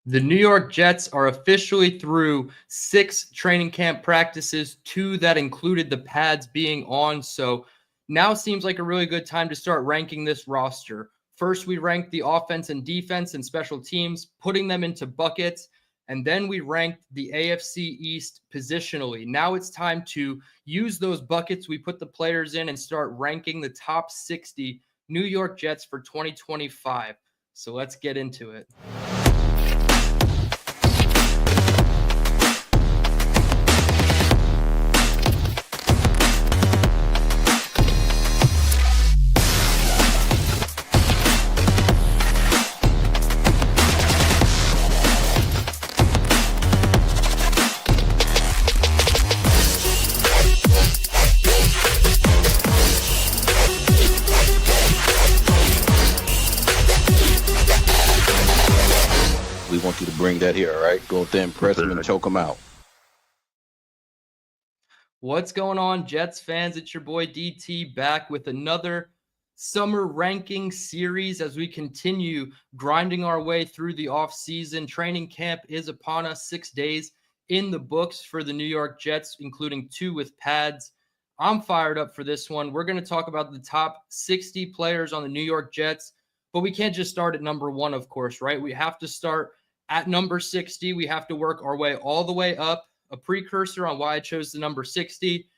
The New York Jets are officially through 6 training camp practices, 2 that included the pads being on. So now seems like a really good time to start ranking this roster. First, we ranked the offense and defense and special teams, putting them into buckets. And then we ranked the AFC East positionally. Now it's time to use those buckets we put the players in and start ranking the top 60 New York Jets for 2025. So let's get into it. We want you to bring that here, all right? Go up there and press them and choke them out. What's going on, Jets fans? It's your boy DT back with another summer ranking series as we continue grinding our way through the offseason. Training camp is upon us, 6 days in the books for the New York Jets, including 2 with pads. I'm fired up for this one. We're going to talk about the top 60 players on the New York Jets, but we can't just start at number 1, of course, right? We have to start at number 60. We have to work our way all the way up. A precursor on why I chose the number 60.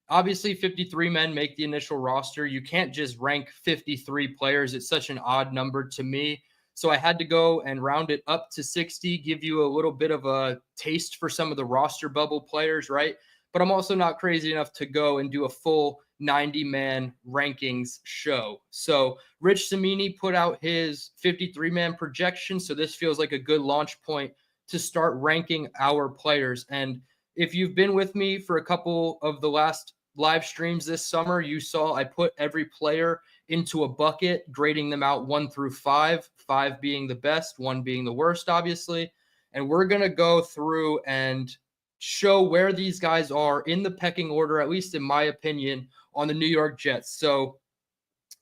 Obviously, 53 men make the initial roster. You can't just rank 53 players. It's such an odd number to me. So I had to go and round it up to 60, give you a little bit of a taste for some of the roster bubble players, right? But I'm also not crazy enough to go and do a full 90-man rankings show. So Rich Cimini put out his 53-man projection. So this feels like a good launch point to start ranking our players. And if you've been with me for a couple of the last live streams this summer, you saw I put every player into a bucket, grading them out 1 through 5, 5 being the best, 1 being the worst, obviously. And we're going to go through and show where these guys are in the pecking order, at least in my opinion, on the New York Jets. So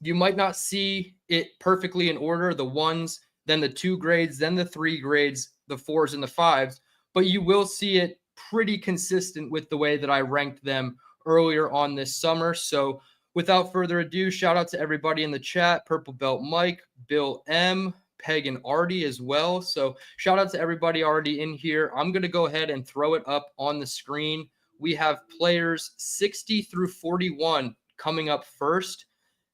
you might not see it perfectly in order, the 1s, then the 2 grades, then the 3 grades, the 4s and the 5s, but you will see it pretty consistent with the way that I ranked them earlier on this summer. So without further ado, shout out to everybody in the chat, Purple Belt Mike, Bill M, Peg and Artie as well. So shout out to everybody already in here. I'm going to go ahead and throw it up on the screen. We have players 60 through 41 coming up first.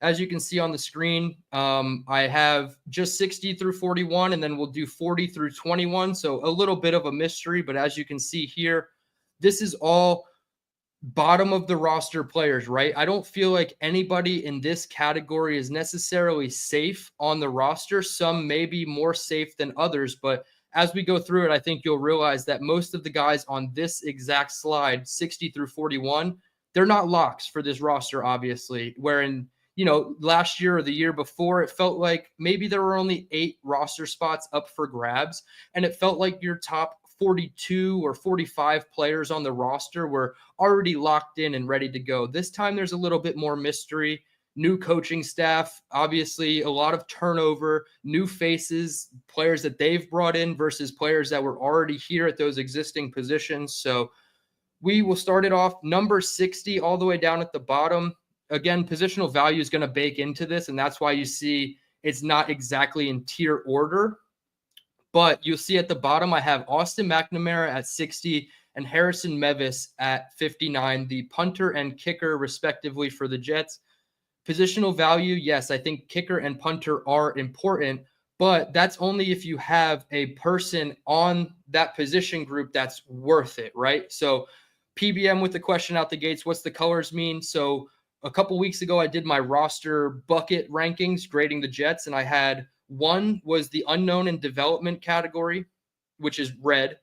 As you can see on the screen, I have just 60 through 41, and then we'll do 40 through 21. So a little bit of a mystery, but as you can see here, this is all bottom of the roster players, right? I don't feel like anybody in this category is necessarily safe on the roster. Some may be more safe than others, but as we go through it, I think you'll realize that most of the guys on this exact slide, 60 through 41, they're not locks for this roster, obviously, wherein last year or the year before, it felt like maybe there were only 8 roster spots up for grabs. And it felt like your top 42 or 45 players on the roster were already locked in and ready to go. This time there's a little bit more mystery, new coaching staff, obviously a lot of turnover, new faces, players that they've brought in versus players that were already here at those existing positions. So we will start it off number 60 all the way down at the bottom. Again, positional value is going to bake into this, and that's why you see it's not exactly in tier order. But you'll see at the bottom, I have Austin McNamara at 60 and Harrison Mevis at 59, the punter and kicker, respectively, for the Jets. Positional value, yes, I think kicker and punter are important, but that's only if you have a person on that position group that's worth it, right? So PBM with the question out the gates, what's the colors mean? So a couple weeks ago, I did my roster bucket rankings, grading the Jets, and I had 1 was the unknown and development category, which is red.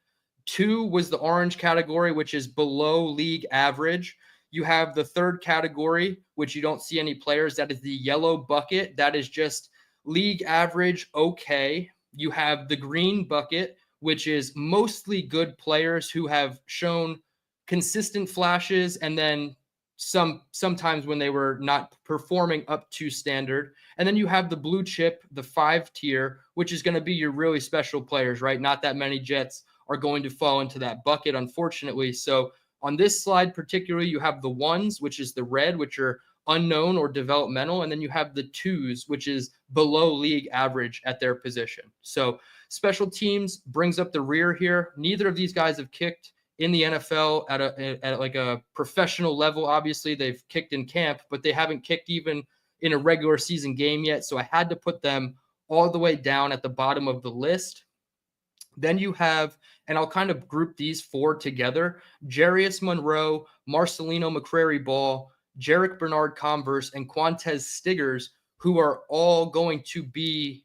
2 was the orange category, which is below league average. You have the 3rd category, which you don't see any players. That is the yellow bucket. That is just league average, okay. You have the green bucket, which is mostly good players who have shown consistent flashes and then sometimes when they were not performing up to standard. And then you have the blue chip, the 5 tier, which is going to be your really special players, right? Not that many Jets are going to fall into that bucket, unfortunately. So on this slide particularly, you have the 1s, which is the red, which are unknown or developmental, and then you have the 2s, which is below league average at their position. So special teams brings up the rear here. Neither of these guys have kicked in the NFL at like a professional level. Obviously, they've kicked in camp, but they haven't kicked even in a regular season game yet. So I had to put them all the way down at the bottom of the list. Then you have, and I'll kind of group these 4 together, Jarius Monroe, Marcelino McCrary-Ball, Jarek Bernard-Converse, and Quantez Stiggers, who are all going to be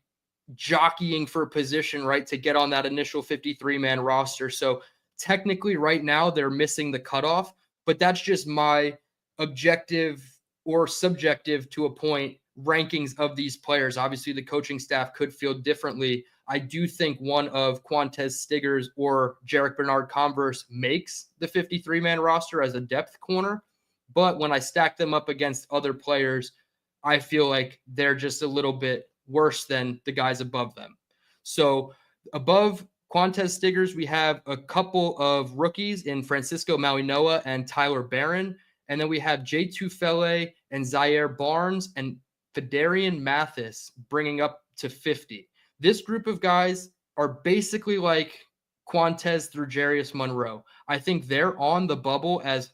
jockeying for position, right, to get on that initial 53-man roster. So technically right now they're missing the cutoff, but that's just my objective or subjective to a point rankings of these players. Obviously the coaching staff could feel differently. I do think one of Quantez Stiggers or Jarek Bernard-Converse makes the 53-man roster as a depth corner, but when I stack them up against other players, I feel like they're just a little bit worse than the guys above them. So above Quantez Stiggers, we have a couple of rookies in Francisco Mauigoa and Tyler Barron. And then we have Jay Tufele and Zaire Barnes and Fedarian Mathis bringing up to 50. This group of guys are basically like Quantez through Jarius Monroe. I think they're on the bubble as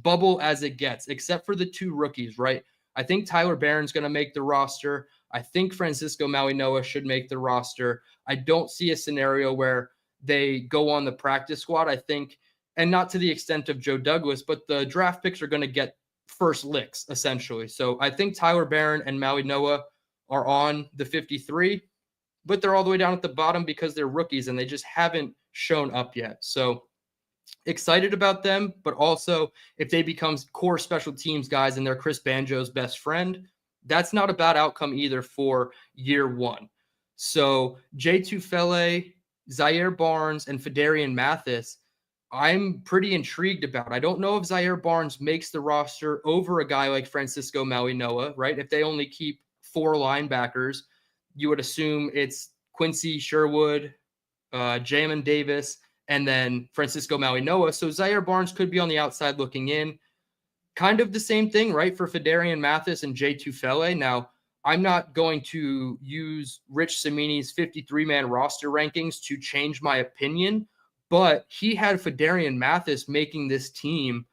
bubble as it gets, except for the 2 rookies, right? I think Tyler Barron's going to make the roster. I think Francisco Mauigoa should make the roster. I don't see a scenario where they go on the practice squad. I think, and not to the extent of Joe Douglas, but the draft picks are going to get first licks, essentially. So I think Tyler Barron and Mauigoa are on the 53, but they're all the way down at the bottom because they're rookies and they just haven't shown up yet. So excited about them, but also if they become core special teams guys and they're Chris Banjo's best friend, that's not a bad outcome either for year 1. So Jay Tufele, Zaire Barnes, and Fedarian Mathis, I'm pretty intrigued about. I don't know if Zaire Barnes makes the roster over a guy like Francisco Mauigoa, right? If they only keep 4 linebackers, you would assume it's Quincy Sherwood, Jamin Davis, and then Francisco Mauigoa. So Zaire Barnes could be on the outside looking in. Kind of the same thing, right, for Fedarian Mathis and Jay Tufele. Now, I'm not going to use Rich Cimini's 53-man roster rankings to change my opinion, but he had Fedarian Mathis making this team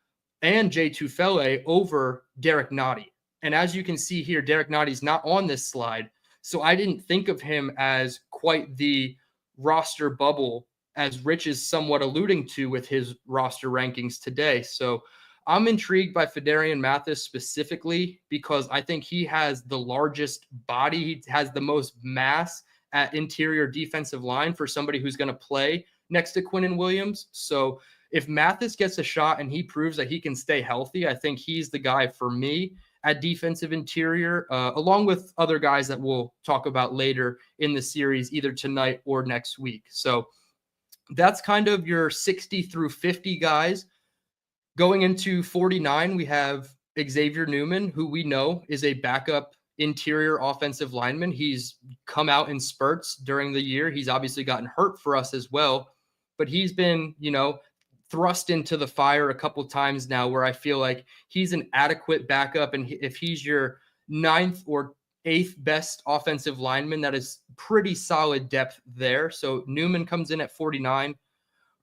and Jay Tufele over Derek Nottie. And as you can see here, Derek Nottie's not on this slide, so I didn't think of him as quite the roster bubble as Rich is somewhat alluding to with his roster rankings today. So I'm intrigued by Fedarian Mathis specifically because I think he has the largest body. He has the most mass at interior defensive line for somebody who's going to play next to Quinnen Williams. So if Mathis gets a shot and he proves that he can stay healthy, I think he's the guy for me at defensive interior, along with other guys that we'll talk about later in the series, either tonight or next week. So that's kind of your 60 through 50 guys. Going into 49, we have Xavier Newman, who we know is a backup interior offensive lineman. He's come out in spurts during the year. He's obviously gotten hurt for us as well, but he's been, thrust into the fire a couple times now where I feel like he's an adequate backup. And if he's your 9th or 8th best offensive lineman, that is pretty solid depth there. So Newman comes in at 49.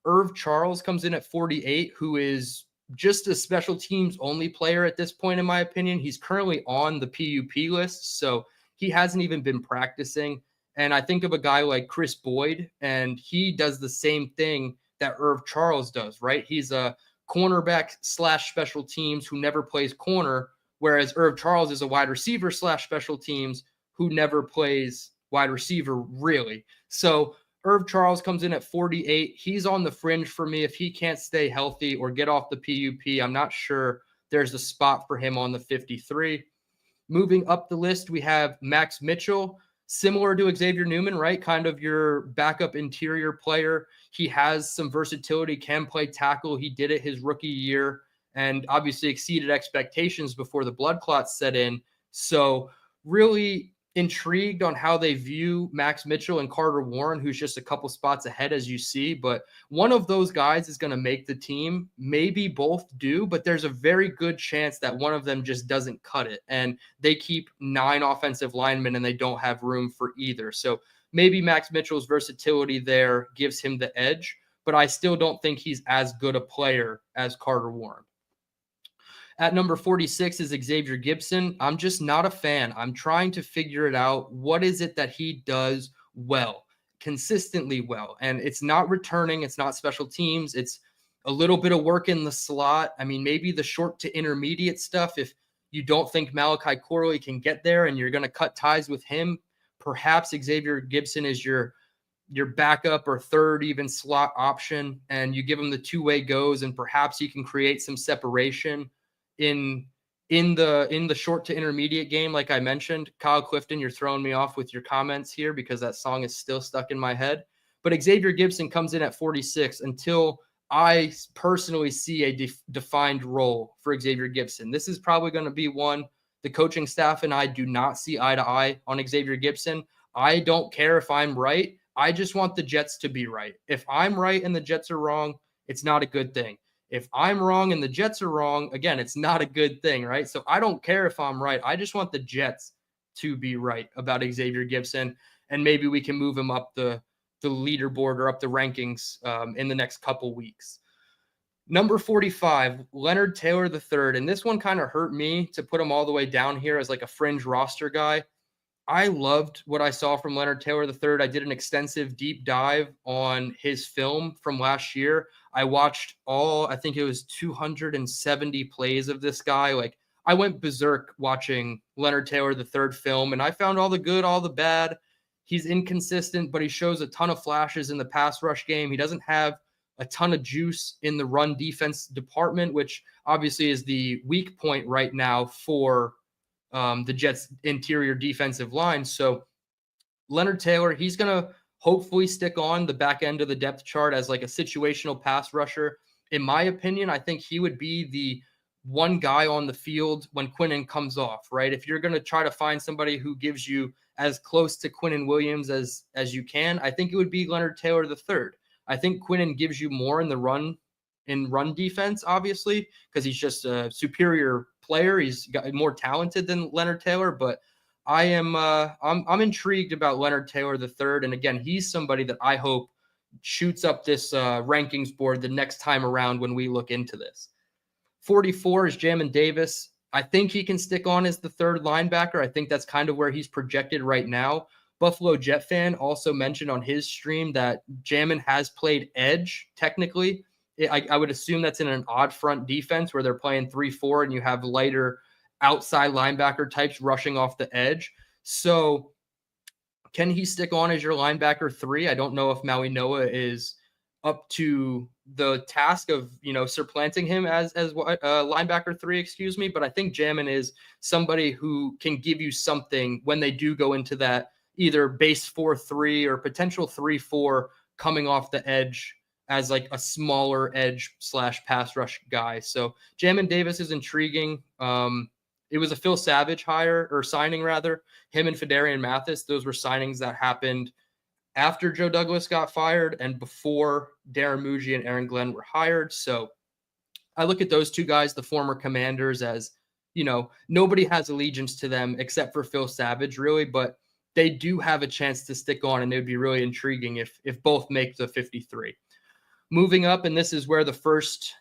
Irv Charles comes in at 48, who is just a special teams only player at this point, in my opinion. He's currently on the PUP list, so he hasn't even been practicing. And I think of a guy like Chris Boyd, and he does the same thing that Irv Charles does, right? He's a cornerback / special teams who never plays corner, whereas Irv Charles is a wide receiver / special teams who never plays wide receiver, really. So Irv Charles comes in at 48. He's on the fringe for me. If he can't stay healthy or get off the PUP, I'm not sure there's a spot for him on the 53. Moving up the list, we have Max Mitchell, similar to Xavier Newman, right? Kind of your backup interior player. He has some versatility, can play tackle. He did it his rookie year. and obviously exceeded expectations before the blood clots set in. So really intrigued on how they view Max Mitchell and Carter Warren, who's just a couple spots ahead, as you see. But one of those guys is going to make the team. Maybe both do, but there's a very good chance that one of them just doesn't cut it. And they keep 9 offensive linemen and they don't have room for either. So maybe Max Mitchell's versatility there gives him the edge, but I still don't think he's as good a player as Carter Warren. At number 46 is Xavier Gibson. I'm just not a fan. I'm trying to figure it out. What is it that he does well, consistently well? And it's not returning. It's not special teams. It's a little bit of work in the slot. I mean, maybe the short to intermediate stuff. If you don't think Malachi Corley can get there and you're going to cut ties with him, perhaps Xavier Gibson is your backup or third even slot option, and you give him the two-way goes, and perhaps he can create some separation in the short to intermediate game. Like I mentioned, Kyle Clifton, you're throwing me off with your comments here because that song is still stuck in my head. But Xavier Gibson comes in at 46 until I personally see a defined role for Xavier Gibson. This is probably going to be one the coaching staff and I do not see eye to eye on Xavier Gibson. I don't care if I'm right. I just want the Jets to be right. If I'm right and the Jets are wrong, it's not a good thing. If I'm wrong and the Jets are wrong, again, it's not a good thing, right? So I don't care if I'm right. I just want the Jets to be right about Xavier Gibson, and maybe we can move him up the leaderboard or up the rankings in the next couple weeks. Number 45, Leonard Taylor III, and this one kind of hurt me to put him all the way down here as like a fringe roster guy. I loved what I saw from Leonard Taylor III. I did an extensive deep dive on his film from last year. I watched I think it was 270 plays of this guy. Like, I went berserk watching Leonard Taylor III film, and I found all the good, all the bad. He's inconsistent, but he shows a ton of flashes in the pass rush game. He doesn't have a ton of juice in the run defense department, which obviously is the weak point right now for the Jets' interior defensive line. So Leonard Taylor, he's going to hopefully stick on the back end of the depth chart as like a situational pass rusher. In my opinion, I think he would be the one guy on the field when Quinnen comes off, right? If you're going to try to find somebody who gives you as close to Quinnen Williams as you can, I think it would be Leonard Taylor III. I think Quinnen gives you more in the run defense, obviously, because he's just a superior player. He's got more talented than Leonard Taylor, but I'm intrigued about Leonard Taylor III. And again, he's somebody that I hope shoots up this rankings board the next time around when we look into this. 44 is Jamin Davis. I think he can stick on as the third linebacker. I think that's kind of where he's projected right now. Buffalo Jet fan also mentioned on his stream that Jamin has played edge technically. I would assume that's in an odd front defense where they're playing 3-4 and you have lighter outside linebacker types rushing off the edge. So can he stick on as your linebacker 3? I don't know if Maui Noah is up to the task of, supplanting him as linebacker 3, but I think Jamin is somebody who can give you something when they do go into that either base 4-3 or potential 3-4 coming off the edge as like a smaller edge / pass rush guy. So Jamin Davis is intriguing. It was a Phil Savage signing rather. Him and Fedarian Mathis, those were signings that happened after Joe Douglas got fired and before Darren Muji and Aaron Glenn were hired. So I look at those two guys, the former Commanders, as, nobody has allegiance to them except for Phil Savage, really, but they do have a chance to stick on, and it would be really intriguing if both make the 53. Moving up, and this is where the first,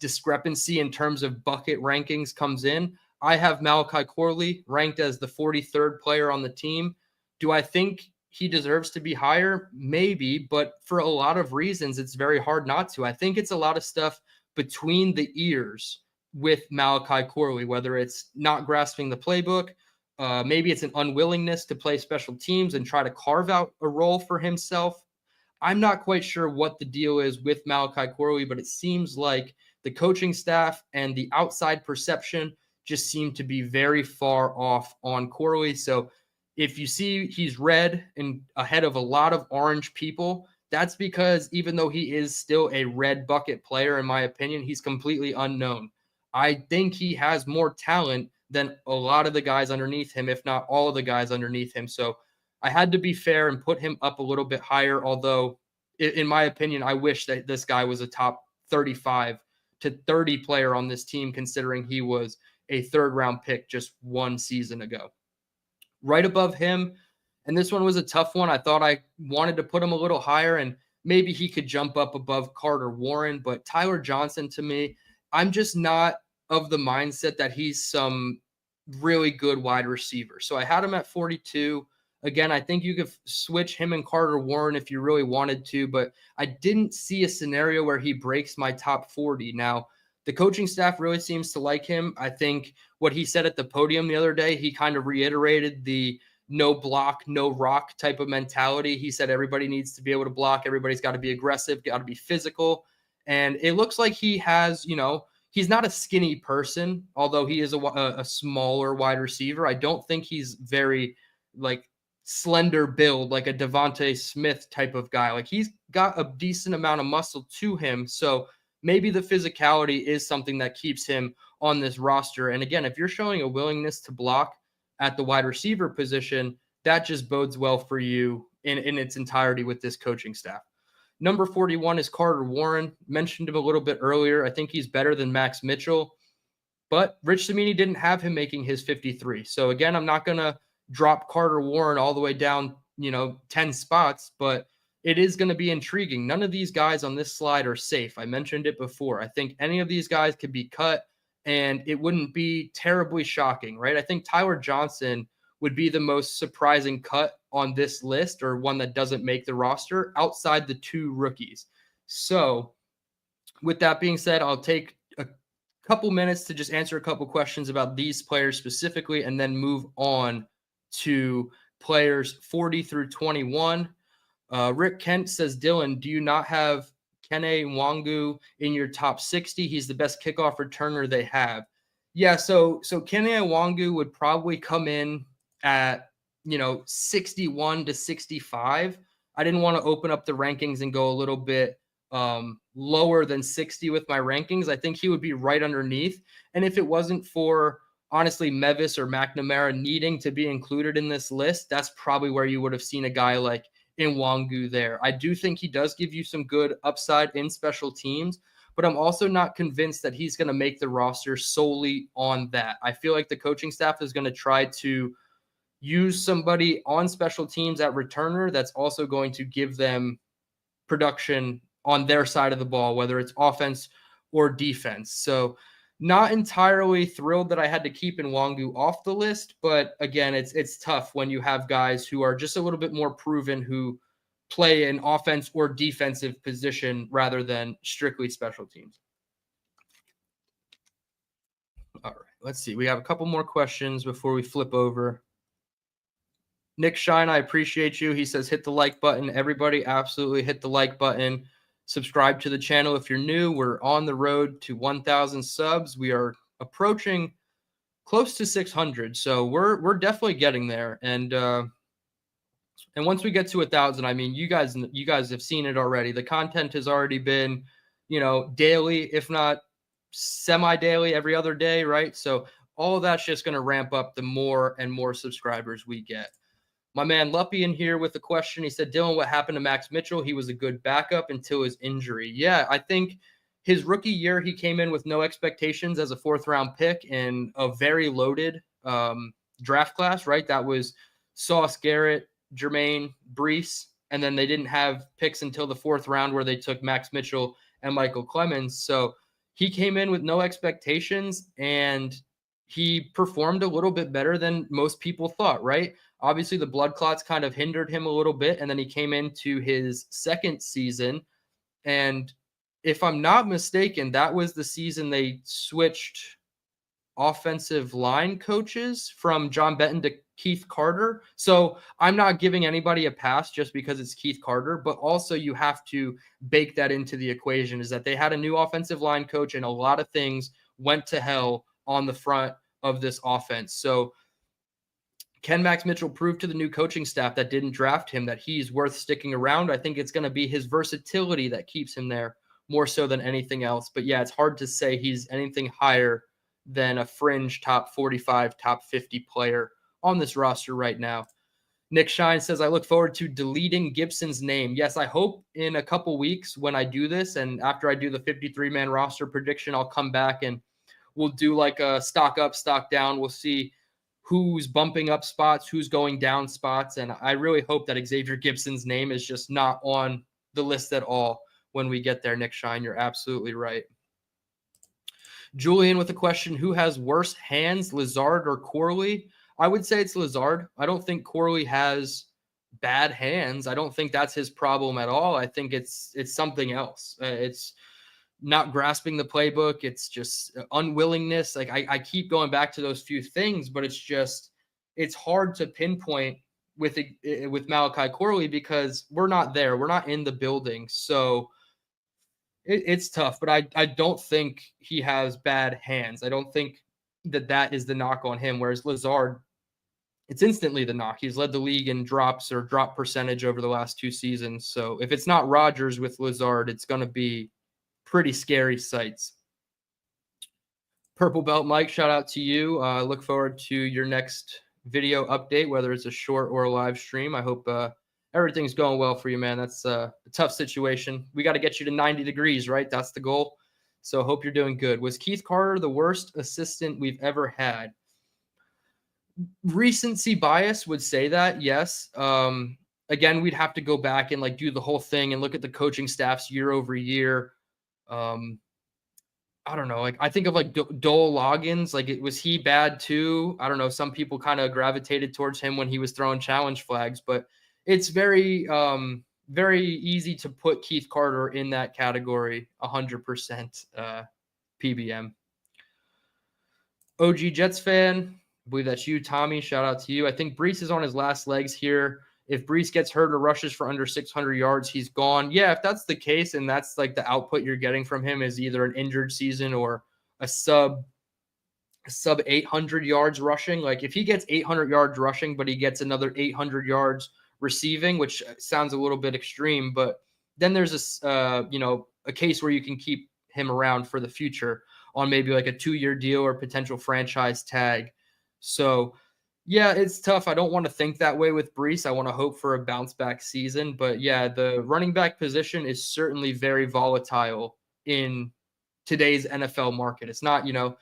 discrepancy in terms of bucket rankings comes in. I have Malachi Corley ranked as the 43rd player on the team. Do I think he deserves to be higher? Maybe, but for a lot of reasons, it's very hard not to. I think it's a lot of stuff between the ears with Malachi Corley, whether it's not grasping the playbook, maybe it's an unwillingness to play special teams and try to carve out a role for himself. I'm not quite sure what the deal is with Malachi Corley, but it seems like the coaching staff and the outside perception just seem to be very far off on Corley. So if you see he's red and ahead of a lot of orange people, that's because even though he is still a red bucket player, in my opinion, he's completely unknown. I think he has more talent than a lot of the guys underneath him, if not all of the guys underneath him. So I had to be fair and put him up a little bit higher, although in my opinion, I wish that this guy was a top 35 to 30 player on this team, considering he was a third round pick just one season ago. Right above him, and this one was a tough one. I thought I wanted to put him a little higher, and maybe he could jump up above Carter Warren, but Tyler Johnson, to me, I'm just not of the mindset that he's some really good wide receiver. So I had him at 42. Again, I think you could switch him and Carter Warren if you really wanted to, but I didn't see a scenario where he breaks my top 40. Now, the coaching staff really seems to like him. I think what he said at the podium the other day, he kind of reiterated the no block, no rock type of mentality. He said everybody needs to be able to block. Everybody's got to be aggressive, got to be physical. And it looks like he has, he's not a skinny person, although he is a smaller wide receiver. I don't think he's very slender build, like a Devontae Smith type of guy. Like he's got a decent amount of muscle to him. So maybe the physicality is something that keeps him on this roster. And again, if you're showing a willingness to block at the wide receiver position, that just bodes well for you in its entirety with this coaching staff. Number 41 is Carter Warren. Mentioned him a little bit earlier. I think he's better than Max Mitchell, but Rich Cimini didn't have him making his 53. So again, I'm not going to drop Carter Warren all the way down, 10 spots, but it is going to be intriguing. None of these guys on this slide are safe. I mentioned it before. I think any of these guys could be cut, and it wouldn't be terribly shocking, right? I think Tyler Johnson would be the most surprising cut on this list, or one that doesn't make the roster outside the two rookies. So with that being said, I'll take a couple minutes to just answer a couple questions about these players specifically, and then move on to players 40 through 21. Rick Kent says, Dylan, do you not have Kene Nwangu in your top 60? He's the best kickoff returner they have. Yeah, so Kene Nwangu would probably come in at 61 to 65. I didn't want to open up the rankings and go a little bit lower than 60 with my rankings. I think he would be right underneath. And if it wasn't for honestly Mevis or McNamara needing to be included in this list, that's probably where you would have seen a guy like Nwangu there. I do think he does give you some good upside in special teams, but I'm also not convinced that he's going to make the roster solely on that. I feel like the coaching staff is going to try to use somebody on special teams at returner that's also going to give them production on their side of the ball, whether it's offense or defense. So not entirely thrilled that I had to keep Nwangu off the list, but again, it's tough when you have guys who are just a little bit more proven, who play an offense or defensive position rather than strictly special teams. All right, let's see. We have a couple more questions before we flip over. Nick Shine, I appreciate you. He says, hit the like button. Everybody absolutely hit the like button. Subscribe to the channel if you're new. We're on the road to 1,000 subs. We are approaching close to 600. So we're definitely getting there. And once we get to 1,000, I mean, you guys have seen it already. The content has already been, daily, if not semi-daily, every other day, right? So all of that's just going to ramp up the more and more subscribers we get. My man Luppy in here with a question. He said, Dylan, what happened to Max Mitchell? He was a good backup until his injury. Yeah, I think his rookie year, he came in with no expectations as a fourth-round pick in a very loaded draft class, right? That was Sauce Garrett, Jermaine, Brees, and then they didn't have picks until the fourth round where they took Max Mitchell and Michael Clemens. So he came in with no expectations, and he performed a little bit better than most people thought, right? Obviously, the blood clots kind of hindered him a little bit, and then he came into his second season. And if I'm not mistaken, that was the season they switched offensive line coaches from John Benton to Keith Carter. So I'm not giving anybody a pass just because it's Keith Carter, but also you have to bake that into the equation, is that they had a new offensive line coach and a lot of things went to hell on the front of this offense. So can Max Mitchell prove to the new coaching staff that didn't draft him that he's worth sticking around? I think it's going to be his versatility that keeps him there more so than anything else. But yeah, it's hard to say he's anything higher than a fringe top 45, top 50 player on this roster right now. Nick Shine says, I look forward to deleting Gibson's name. Yes, I hope in a couple weeks when I do this and after I do the 53-man roster prediction, I'll come back and we'll do like a stock up, stock down. We'll see who's bumping up spots, who's going down spots. And I really hope that Xavier Gibson's name is just not on the list at all when we get there, Nick Shine. You're absolutely right. Julian with a question, who has worse hands, Lazard or Corley? I would say it's Lazard. I don't think Corley has bad hands. I don't think that's his problem at all. I think it's something else. It's not grasping the playbook. It's just unwillingness. Like I keep going back to those few things, but it's hard to pinpoint with Malachi Corley because we're not there. We're not in the building. So it's tough, but I don't think he has bad hands. I don't think that is the knock on him. Whereas Lazard, it's instantly the knock. He's led the league in drops or drop percentage over the last 2 seasons. So if it's not Rodgers with Lazard, it's going to be pretty scary sights. Purple Belt Mike, shout out to you. Look forward to your next video update, whether it's a short or a live stream. I hope everything's going well for you, man. That's a tough situation. We got to get you to 90 degrees, right? That's the goal. So hope you're doing good. Was Keith Carter the worst assistant we've ever had? Recency bias would say that, yes. Again, we'd have to go back and do the whole thing and look at the coaching staffs year over year. I don't know. I think of Dole Loggins. Was he bad too? I don't know. Some people kind of gravitated towards him when he was throwing challenge flags, but it's very, very easy to put Keith Carter in that category. 100% PBM. OG Jets fan. I believe that's you, Tommy. Shout out to you. I think Breece is on his last legs here. If Breece gets hurt or rushes for under 600 yards, he's gone. Yeah, if that's the case and that's the output you're getting from him is either an injured season or a sub 800 yards rushing. If he gets 800 yards rushing, but he gets another 800 yards receiving, which sounds a little bit extreme, but then there's a case where you can keep him around for the future on maybe a 2-year deal or potential franchise tag. So, yeah, it's tough. I don't want to think that way with Breece. I want to hope for a bounce back season. But, yeah, the running back position is certainly very volatile in today's NFL market. It's not, the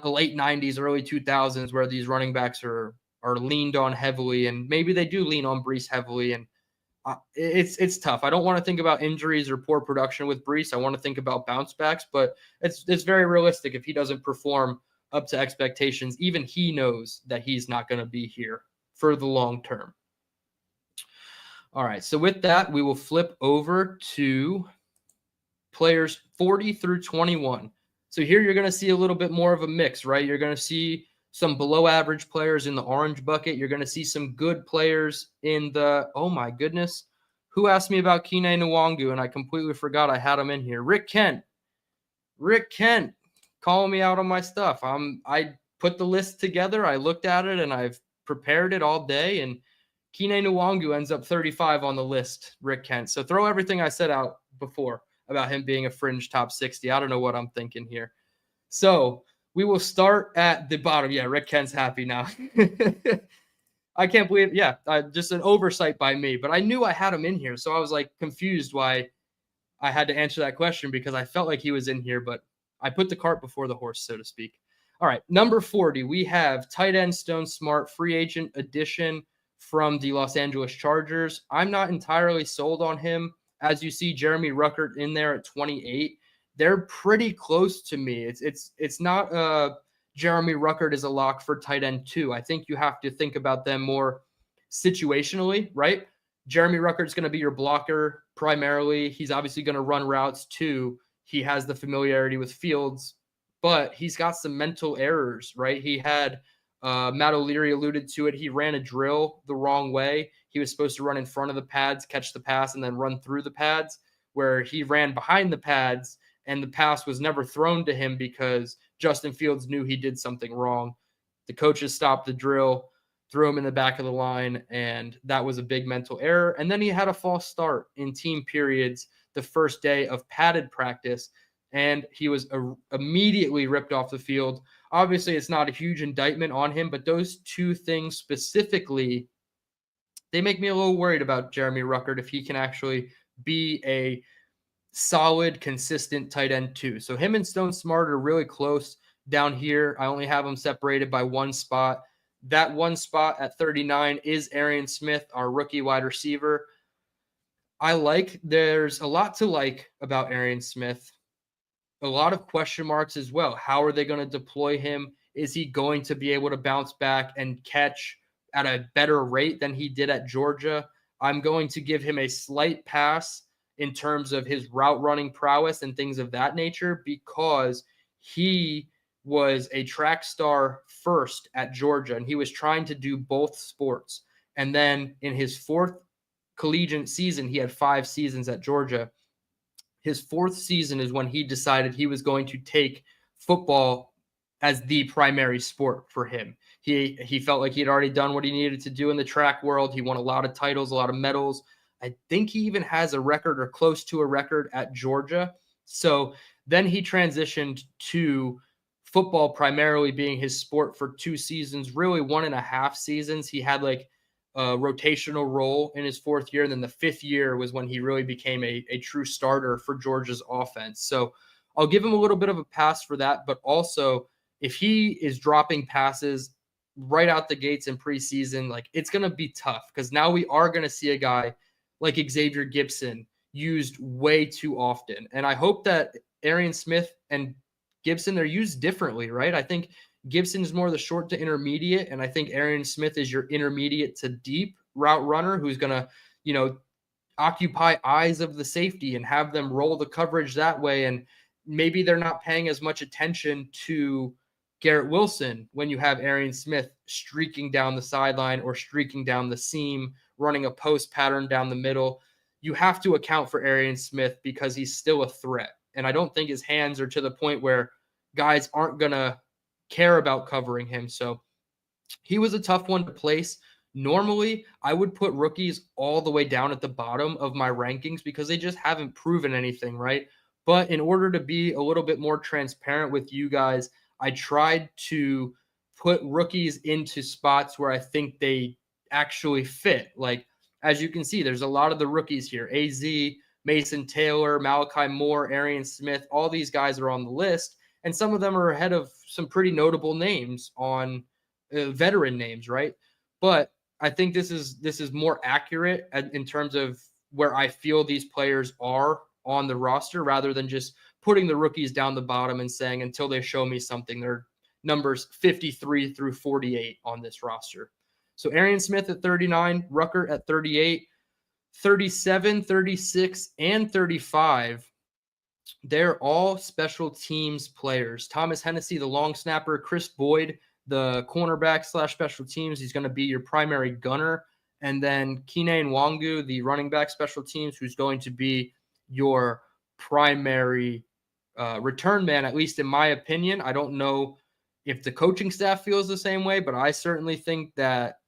late 90s, early 2000s where these running backs are leaned on heavily. And maybe they do lean on Breece heavily. And it's tough. I don't want to think about injuries or poor production with Breece. I want to think about bounce backs. But it's very realistic if he doesn't perform up to expectations. Even he knows that he's not going to be here for the long term. All right. So with that, we will flip over to players 40 through 21. So here you're going to see a little bit more of a mix, right? You're going to see some below average players in the orange bucket. You're going to see some good players in the, oh my goodness. Who asked me about Kene Nwangu? And I completely forgot I had him in here. Rick Kent. Calling me out on my stuff. I put the list together. I looked at it and I've prepared it all day. And Kene Nwangu ends up 35 on the list, Rick Kent. So throw everything I said out before about him being a fringe top 60. I don't know what I'm thinking here. So we will start at the bottom. Yeah, Rick Kent's happy now. I can't believe, just an oversight by me. But I knew I had him in here. So I was confused why I had to answer that question because I felt like he was in here, but I put the cart before the horse, so to speak. All right, number 40, we have tight end Stone Smart, free agent addition from the Los Angeles Chargers. I'm not entirely sold on him. As you see, Jeremy Ruckert in there at 28. They're pretty close to me. It's not Jeremy Ruckert is a lock for tight end 2. I think you have to think about them more situationally, right? Jeremy Ruckert's going to be your blocker primarily. He's obviously going to run routes too. He has the familiarity with Fields, but he's got some mental errors, right? He had Matt O'Leary alluded to it. He ran a drill the wrong way. He was supposed to run in front of the pads, catch the pass, and then run through the pads, where he ran behind the pads, and the pass was never thrown to him because Justin Fields knew he did something wrong. The coaches stopped the drill, threw him in the back of the line, and that was a big mental error. And then he had a false start in team periods the first day of padded practice, and he was immediately ripped off the field. Obviously, it's not a huge indictment on him, but those two things specifically, they make me a little worried about Jeremy Ruckert if he can actually be a solid, consistent tight end too. So him and Stone Smart are really close down here. I only have them separated by one spot. That one spot at 39 is Arian Smith, our rookie wide receiver. There's a lot to like about Arian Smith. A lot of question marks as well. How are they going to deploy him? Is he going to be able to bounce back and catch at a better rate than he did at Georgia? I'm going to give him a slight pass in terms of his route running prowess and things of that nature, because he was a track star first at Georgia, and he was trying to do both sports. And then in his fourth collegiate season, he had 5 seasons at Georgia. His fourth season is when he decided he was going to take football as the primary sport for him. He felt like he had already done what he needed to do in the track world. He won a lot of titles, a lot of medals. I think he even has a record or close to a record at Georgia. So then he transitioned to football primarily being his sport for 2 seasons, really 1.5 seasons. He had like a rotational role in his 4th year. And then the 5th year was when he really became a true starter for Georgia's offense. So I'll give him a little bit of a pass for that. But also, if he is dropping passes right out the gates in preseason, like, it's going to be tough, because now we are going to see a guy like Xavier Gipson used way too often. And I hope that Arian Smith and Gibson, they're used differently, right? I think Gibson is more the short to intermediate, and I think Arian Smith is your intermediate to deep route runner who's going to, occupy eyes of the safety and have them roll the coverage that way. And maybe they're not paying as much attention to Garrett Wilson when you have Arian Smith streaking down the sideline or streaking down the seam, running a post pattern down the middle. You have to account for Arian Smith because he's still a threat. And I don't think his hands are to the point where guys aren't going to care about covering him. So he was a tough one to place. Normally, I would put rookies all the way down at the bottom of my rankings because they just haven't proven anything, right? But in order to be a little bit more transparent with you guys, I tried to put rookies into spots where I think they actually fit. Like, as you can see, there's a lot of the rookies here. AZ, Mason Taylor, Malachi Moore, Arian Smith, all these guys are on the list. And some of them are ahead of some pretty notable names on veteran names, right? But I think this is more accurate in terms of where I feel these players are on the roster, rather than just putting the rookies down the bottom and saying until they show me something, they're numbers 53 through 48 on this roster. So Arian Smith at 39, Ruckert at 38, 37, 36, and 35. They're all special teams players. Thomas Hennessy, the long snapper, Chris Boyd, the cornerback / special teams. He's going to be your primary gunner. And then Keenan Wangu, the running back special teams, who's going to be your primary return man, at least in my opinion. I don't know if the coaching staff feels the same way, but I certainly think that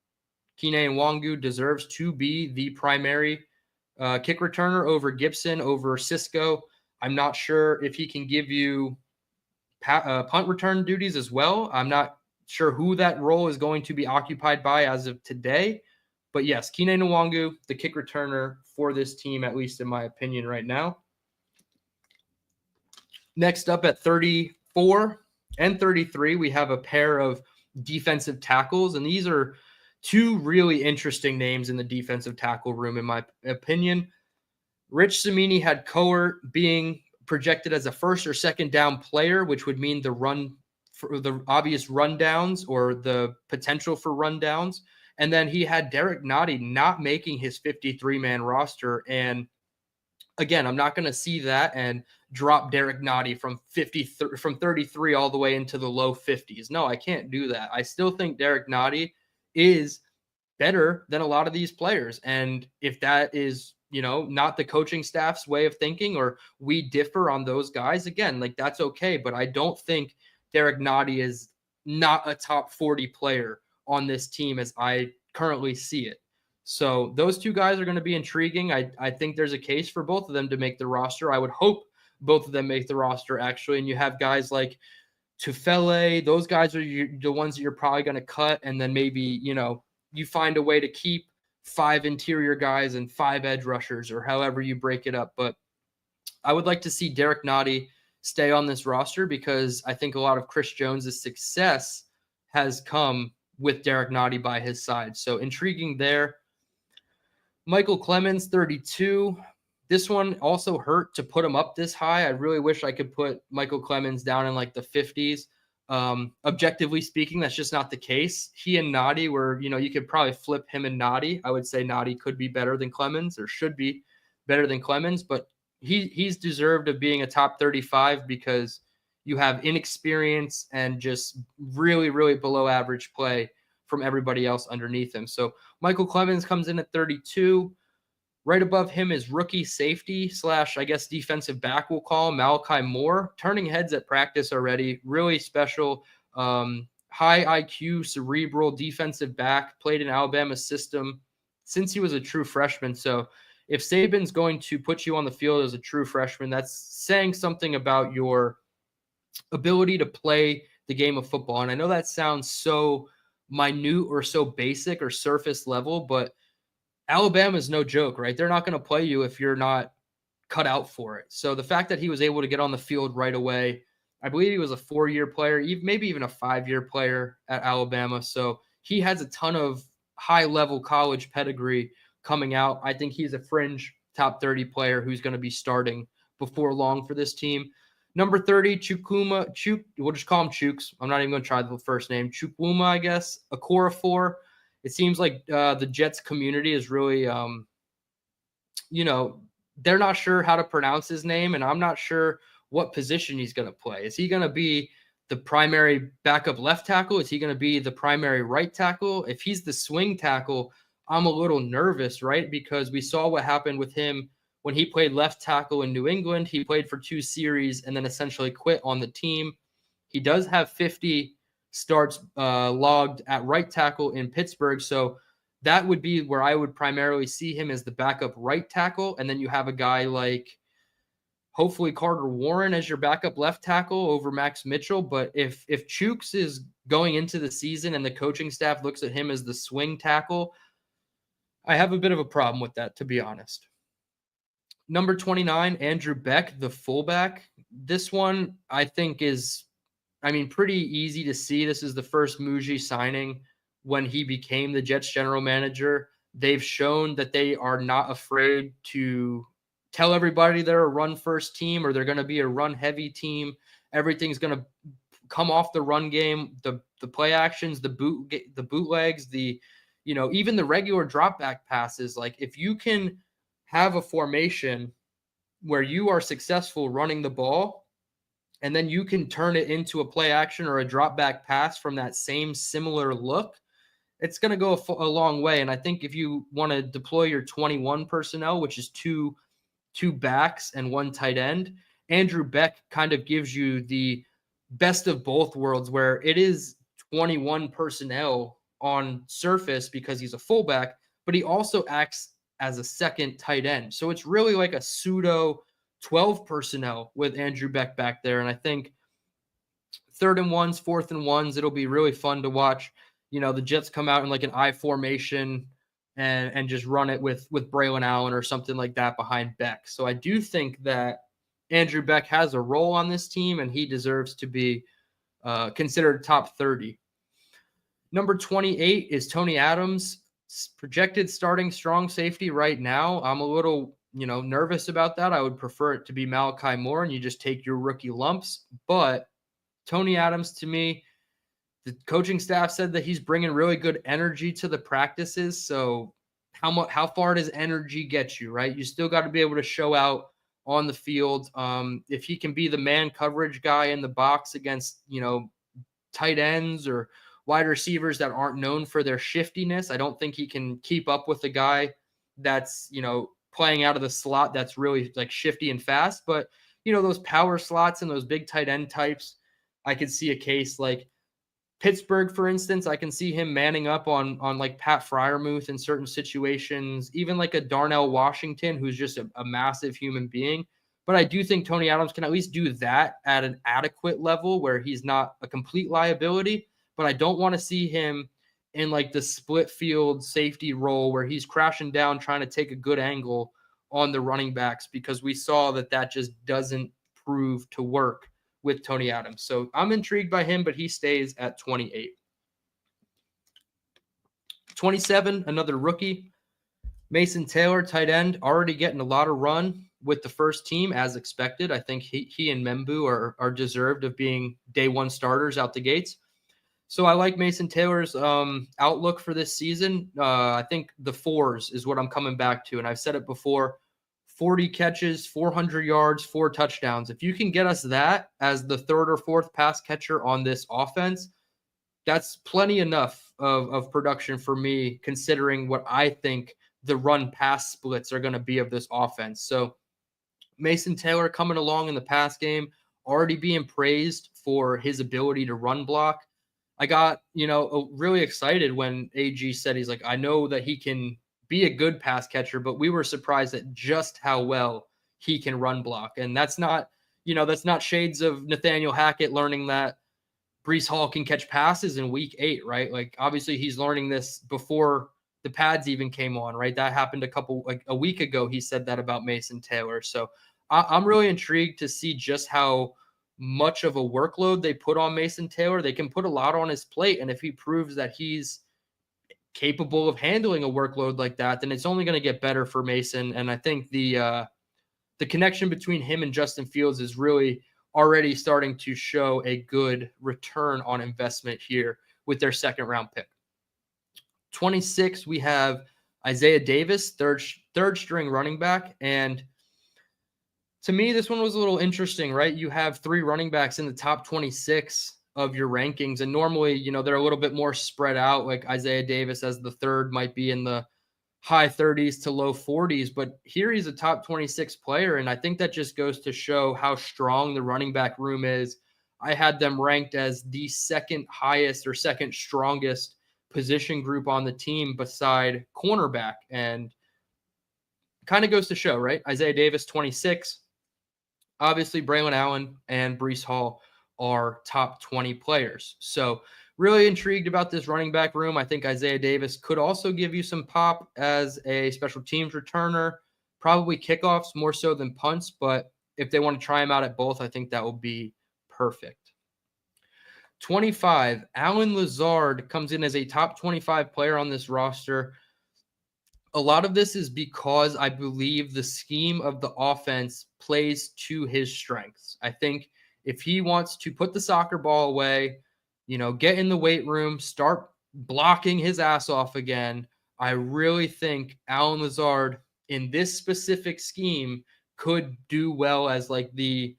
Keenan Wangu deserves to be the primary kick returner over Gibson, over Cisco. I'm not sure if he can give you punt return duties as well. I'm not sure who that role is going to be occupied by as of today. But yes, Keenan Wangu, the kick returner for this team, at least in my opinion right now. Next up at 34 and 33, we have a pair of defensive tackles. And these are 2 really interesting names in the defensive tackle room, in my opinion. Rich Cimini had Coert being projected as a first or second down player, which would mean the obvious rundowns or the potential for rundowns. And then he had Derek Nottie not making his 53-man roster. And again, I'm not going to see that and drop Derek Nottie from 33 all the way into the low 50s. No, I can't do that. I still think Derek Nottie is better than a lot of these players. And if that is, not the coaching staff's way of thinking, or we differ on those guys, again, like, that's okay. But I don't think Derek Nottie is not a top 40 player on this team as I currently see it. So those 2 guys are going to be intriguing. I think there's a case for both of them to make the roster. I would hope both of them make the roster actually. And you have guys like Tufele, those guys are the ones that you're probably going to cut. And then maybe, you find a way to keep 5 interior guys and 5 edge rushers or however you break it up. But I would like to see Derek Nottie stay on this roster because I think a lot of Chris Jones's success has come with Derek Nottie by his side. So intriguing there. Michael Clemens, 32. This one also hurt to put him up this high. I really wish I could put Michael Clemens down in like the 50s. Objectively speaking, that's just not the case. He and Nottie were, you could probably flip him and Nottie. I would say Nottie could be better than Clemens or should be better than Clemens, but he's deserved of being a top 35 because you have inexperience and just really, really below average play from everybody else underneath him. So Michael Clemens comes in at 32. Right above him is rookie safety / I guess defensive back, we'll call him, Malachi Moore, turning heads at practice already. Really special, high IQ, cerebral defensive back, played in Alabama's system since he was a true freshman. So if Saban's going to put you on the field as a true freshman, that's saying something about your ability to play the game of football. And I know that sounds so minute or so basic or surface level, but Alabama is no joke, right? They're not going to play you if you're not cut out for it. So the fact that he was able to get on the field right away, I believe he was a 4-year player, maybe even a 5-year player at Alabama. So he has a ton of high-level college pedigree coming out. I think he's a fringe top 30 player who's going to be starting before long for this team. Number 30, we'll just call him Chooks. I'm not even going to try the first name. Chukwuma, I guess. Okorafor. It seems like the Jets community is really, they're not sure how to pronounce his name, and I'm not sure what position he's going to play. Is he going to be the primary backup left tackle? Is he going to be the primary right tackle? If he's the swing tackle, I'm a little nervous, right? Because we saw what happened with him when he played left tackle in New England. He played for 2 series and then essentially quit on the team. He does have 50 starts logged at right tackle in Pittsburgh. So that would be where I would primarily see him as the backup right tackle. And then you have a guy like hopefully Carter Warren as your backup left tackle over Max Mitchell. But if Chooks is going into the season and the coaching staff looks at him as the swing tackle, I have a bit of a problem with that, to be honest. Number 29, Andrew Beck, the fullback. This one I think is pretty easy to see. This is the first Muji signing when he became the Jets general manager. They've shown that they are not afraid to tell everybody they're a run-first team or they're going to be a run-heavy team. Everything's going to come off the run game, the play actions, the bootlegs, even the regular drop-back passes. Like if you can have a formation where you are successful running the ball, and then you can turn it into a play action or a drop back pass from that same similar look, it's going to go a long way. And I think if you want to deploy your 21 personnel, which is two backs and 1 tight end, Andrew Beck kind of gives you the best of both worlds where it is 21 personnel on surface because he's a fullback, but he also acts as a second tight end. So it's really like a pseudo 12 personnel with Andrew Beck back there. And I think 3rd and 1s, 4th and 1s, it'll be really fun to watch. The Jets come out in like an I formation and just run it with Braylon Allen or something like that behind Beck. So I do think that Andrew Beck has a role on this team and he deserves to be considered top 30. Number 28 is Tony Adams, projected starting strong safety right now. I'm a little nervous about that. I would prefer it to be Malachi Moore and you just take your rookie lumps. But Tony Adams, to me, the coaching staff said that he's bringing really good energy to the practices. So how far does energy get you, right? You still got to be able to show out on the field. If he can be the man coverage guy in the box against, tight ends or wide receivers that aren't known for their shiftiness, I don't think he can keep up with the guy that's, playing out of the slot that's really like shifty and fast. But, those power slots and those big tight end types, I could see a case like Pittsburgh, for instance. I can see him manning up on like Pat Freiermuth in certain situations, even like a Darnell Washington, who's just a massive human being. But I do think Tony Adams can at least do that at an adequate level where he's not a complete liability. But I don't want to see him in like the split field safety role where he's crashing down trying to take a good angle on the running backs, because we saw that just doesn't prove to work with Tony Adams. So I'm intrigued by him, but he stays at 28. 27, another rookie. Mason Taylor, tight end, already getting a lot of run with the first team as expected. I think he and Membu are deserved of being day one starters out the gates. So I like Mason Taylor's outlook for this season. I think the fours is what I'm coming back to. And I've said it before, 40 catches, 400 yards, 4 touchdowns. If you can get us that as the third or fourth pass catcher on this offense, that's plenty enough of production for me, considering what I think the run-pass splits are going to be of this offense. So Mason Taylor coming along in the pass game, already being praised for his ability to run block. I got, really excited when AG said, he's like, I know that he can be a good pass catcher, but we were surprised at just how well he can run block. And that's not shades of Nathaniel Hackett learning that Breece Hall can catch passes in week 8, right? Like, obviously he's learning this before the pads even came on, right? That happened a week ago. He said that about Mason Taylor. So I'm really intrigued to see just how much of a workload they put on Mason Taylor. They can put a lot on his plate. And if he proves that he's capable of handling a workload like that, then it's only going to get better for Mason. And I think the connection between him and Justin Fields is really already starting to show a good return on investment here with their second round pick. 26, we have Isaiah Davis, third string running back. And to me, this one was a little interesting, right? You have 3 running backs in the top 26 of your rankings. And normally, they're a little bit more spread out. Like Isaiah Davis as the third might be in the high 30s to low 40s, but here he's a top 26 player. And I think that just goes to show how strong the running back room is. I had them ranked as the second highest or second strongest position group on the team beside cornerback. And kind of goes to show, right? Isaiah Davis, 26. Obviously, Braylon Allen and Breece Hall are top 20 players. So really intrigued about this running back room. I think Isaiah Davis could also give you some pop as a special teams returner, probably kickoffs more so than punts. But if they want to try him out at both, I think that will be perfect. 25, Allen Lazard comes in as a top 25 player on this roster. A lot of this is because I believe the scheme of the offense plays to his strengths. I think if he wants to put the soccer ball away, get in the weight room, start blocking his ass off again, I really think Allen Lazard in this specific scheme could do well as like the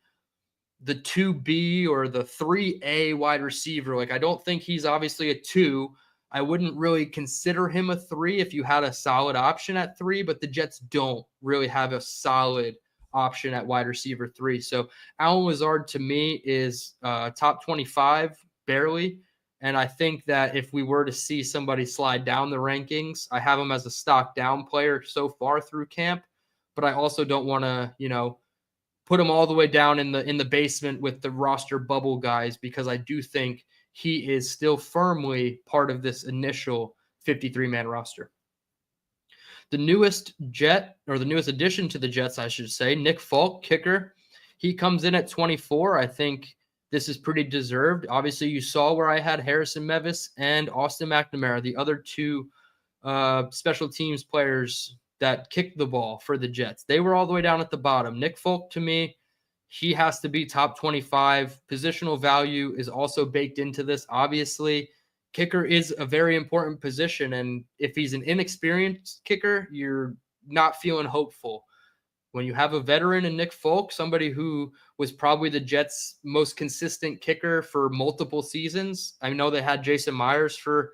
2B or the 3A wide receiver. Like, I don't think he's obviously a 2. I wouldn't really consider him a 3 if you had a solid option at 3, but the Jets don't really have a solid option at wide receiver 3. So Allen Lazard to me is top 25, barely. And I think that if we were to see somebody slide down the rankings, I have him as a stock down player so far through camp, but I also don't want to, put him all the way down in the basement with the roster bubble guys, because I do think he is still firmly part of this initial 53-man roster. The newest addition to the Jets, I should say, Nick Folk, kicker. He comes in at 24. I think this is pretty deserved. Obviously, you saw where I had Harrison Mevis and Austin McNamara, the other 2 special teams players that kicked the ball for the Jets. They were all the way down at the bottom. Nick Folk, to me, he has to be top 25. Positional value is also baked into this. Obviously, kicker is a very important position. And if he's an inexperienced kicker, you're not feeling hopeful. When you have a veteran in Nick Folk, somebody who was probably the Jets' most consistent kicker for multiple seasons. I know they had Jason Myers for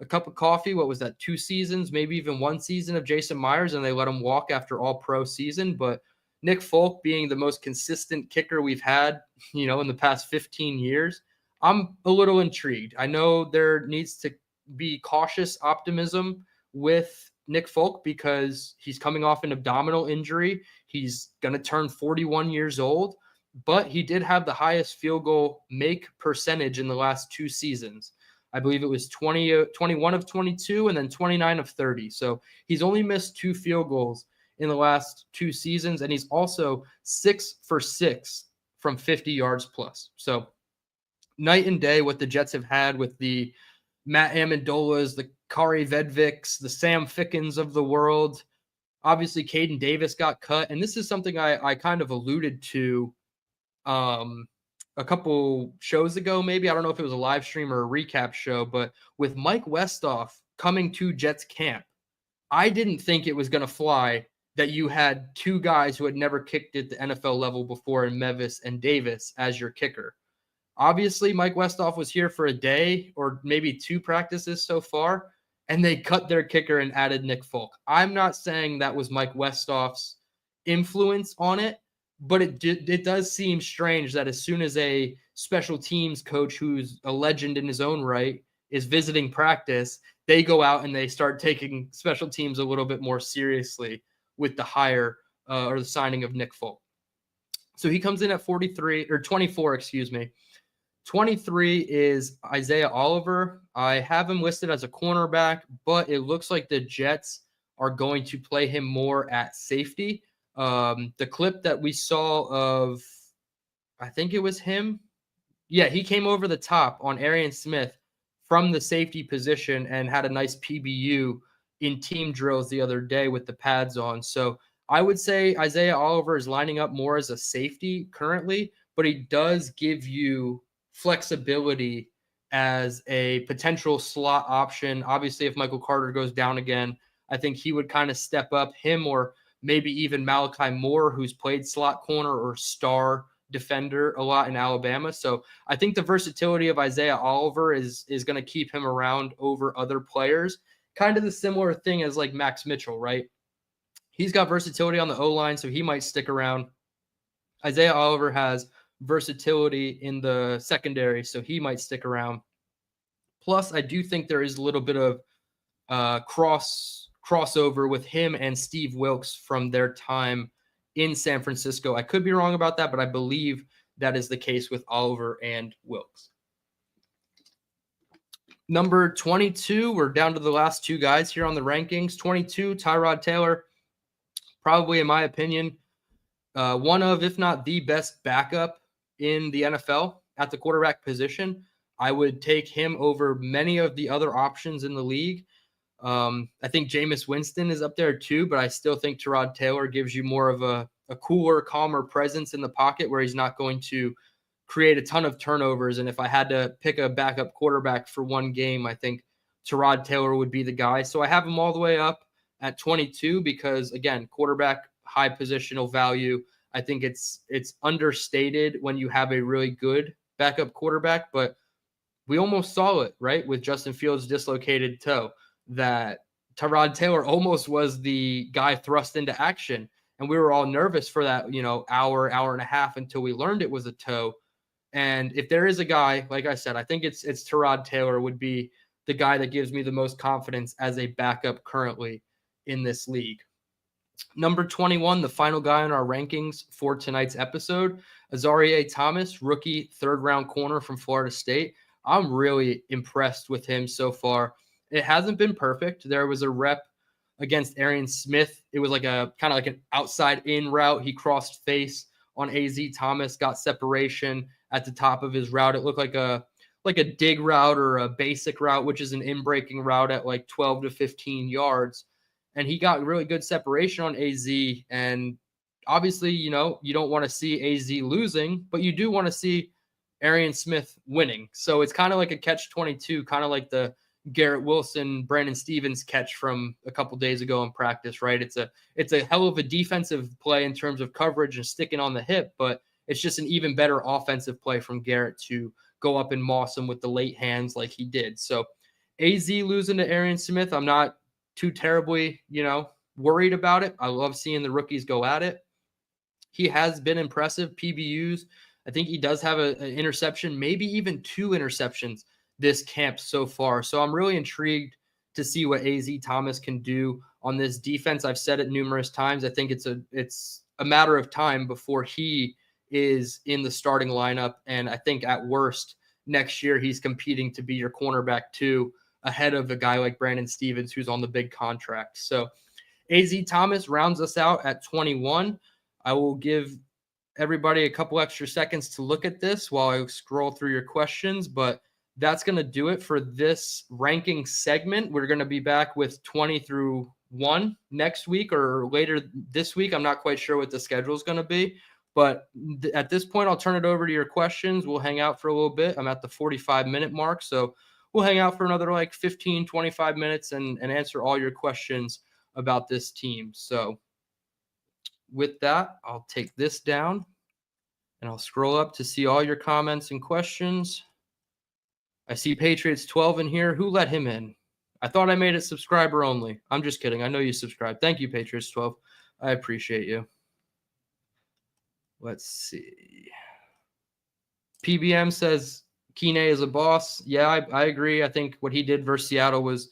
a cup of coffee. What was that? 2 seasons, maybe even 1 season of Jason Myers, and they let him walk after all pro season. But Nick Folk being the most consistent kicker we've had, in the past 15 years, I'm a little intrigued. I know there needs to be cautious optimism with Nick Folk because he's coming off an abdominal injury. He's going to turn 41 years old, but he did have the highest field goal make percentage in the last 2 seasons. I believe it was 21 of 22 and then 29 of 30. So he's only missed 2 field goals in the last 2 seasons, and he's also 6 for 6 from 50 yards plus. So night and day what the Jets have had with the Matt Amendolas, the Kari Vedviks, the Sam Fickens of the world. Obviously, Caden Davis got cut, and this is something I kind of alluded to a couple shows ago, maybe. I don't know if it was a live stream or a recap show, but with Mike Westhoff coming to Jets camp, I didn't think it was going to fly that you had 2 guys who had never kicked at the NFL level before in Mevis and Davis as your kicker. Obviously, Mike Westhoff was here for a day or maybe 2 practices so far, and they cut their kicker and added Nick Folk. I'm not saying that was Mike Westhoff's influence on it, but it does seem strange that as soon as a special teams coach who's a legend in his own right is visiting practice, they go out and they start taking special teams a little bit more seriously with the hire or the signing of Nick Folk. So he comes in at 24, excuse me. 23 is Isaiah Oliver. I have him listed as a cornerback, but it looks like the Jets are going to play him more at safety. The clip that we saw of, I think it was him. Yeah, he came over the top on Arian Smith from the safety position and had a nice PBU in team drills the other day with the pads on. So I would say Isaiah Oliver is lining up more as a safety currently, but he does give you flexibility as a potential slot option. Obviously, if Michael Carter goes down again, I think he would kind of step up, him or maybe even Malachi Moore, who's played slot corner or star defender a lot in Alabama. So I think the versatility of Isaiah Oliver is going to keep him around over other players. Kind of the similar thing as like Max Mitchell, right? He's got versatility on the O-line, so he might stick around. Isaiah Oliver has versatility in the secondary, so he might stick around. Plus, I do think there is a little bit of crossover with him and Steve Wilks from their time in San Francisco. I could be wrong about that, but I believe that is the case with Oliver and Wilks. Number 22, we're down to the last 2 guys here on the rankings. 22, Tyrod Taylor, probably in my opinion, one of, if not the best backup in the NFL at the quarterback position. I would take him over many of the other options in the league. I think Jameis Winston is up there too, but I still think Tyrod Taylor gives you more of a cooler, calmer presence in the pocket where he's not going to create a ton of turnovers. And if I had to pick a backup quarterback for one game, I think Tyrod Taylor would be the guy. So I have him all the way up at 22 because, again, quarterback, high positional value. I think it's understated when you have a really good backup quarterback, but we almost saw it, right, with Justin Fields' dislocated toe, that Tyrod Taylor almost was the guy thrust into action. And we were all nervous for that, hour and a half until we learned it was a toe. And if there is a guy, like I said, I think it's Tyrod Taylor would be the guy that gives me the most confidence as a backup currently in this league. Number 21, the final guy on our rankings for tonight's episode, Azareye'h Thomas, rookie 3rd-round corner from Florida State. I'm really impressed with him so far. It hasn't been perfect. There was a rep against Arian Smith. It was like a kind of like an outside in route. He crossed face on AZ Thomas, got separation at the top of his route. It looked like a dig route or a basic route, which is an in-breaking route at like 12 to 15 yards. And he got really good separation on AZ. And obviously, you don't want to see AZ losing, but you do want to see Arian Smith winning. So it's kind of like a catch-22, kind of like the Garrett Wilson, Brandon Stevens catch from a couple days ago in practice, right? It's a hell of a defensive play in terms of coverage and sticking on the hip, but it's just an even better offensive play from Garrett to go up and moss him with the late hands like he did. So AZ losing to Arian Smith, I'm not too terribly, worried about it. I love seeing the rookies go at it. He has been impressive, PBUs. I think he does have an interception, maybe even 2 interceptions this camp so far. So I'm really intrigued to see what AZ Thomas can do on this defense. I've said it numerous times. I think it's a matter of time before he is in the starting lineup. And I think at worst next year, he's competing to be your cornerback too, ahead of a guy like Brandon Stevens, who's on the big contract. So AZ Thomas rounds us out at 21. I will give everybody a couple extra seconds to look at this while I scroll through your questions, but that's going to do it for this ranking segment. We're going to be back with 20 through 1 next week or later this week. I'm not quite sure what the schedule is going to be, but at this point, I'll turn it over to your questions. We'll hang out for a little bit. I'm at the 45-minute mark, so we'll hang out for another like 15, 25 minutes and answer all your questions about this team. So with that, I'll take this down and I'll scroll up to see all your comments and questions. I see Patriots 12 in here. Who let him in? I thought I made it subscriber only. I'm just kidding. I know you subscribed. Thank you, Patriots 12. I appreciate you. Let's see. PBM says Kine is a boss. Yeah, I agree. I think what he did versus Seattle was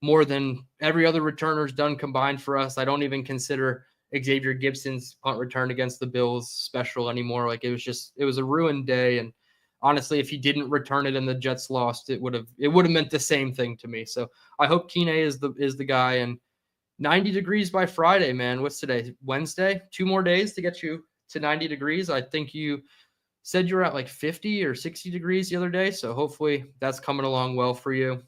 more than every other returner's done combined for us. I don't even consider Xavier Gibson's punt return against the Bills special anymore. Like it was a ruined day. And honestly, if he didn't return it and the Jets lost, it would have meant the same thing to me. So I hope Kine is the guy. And 90 degrees by Friday, man. What's today? Wednesday? 2 more days to get you to 90 degrees. I think you said you were at like 50 or 60 degrees the other day. So hopefully that's coming along well for you.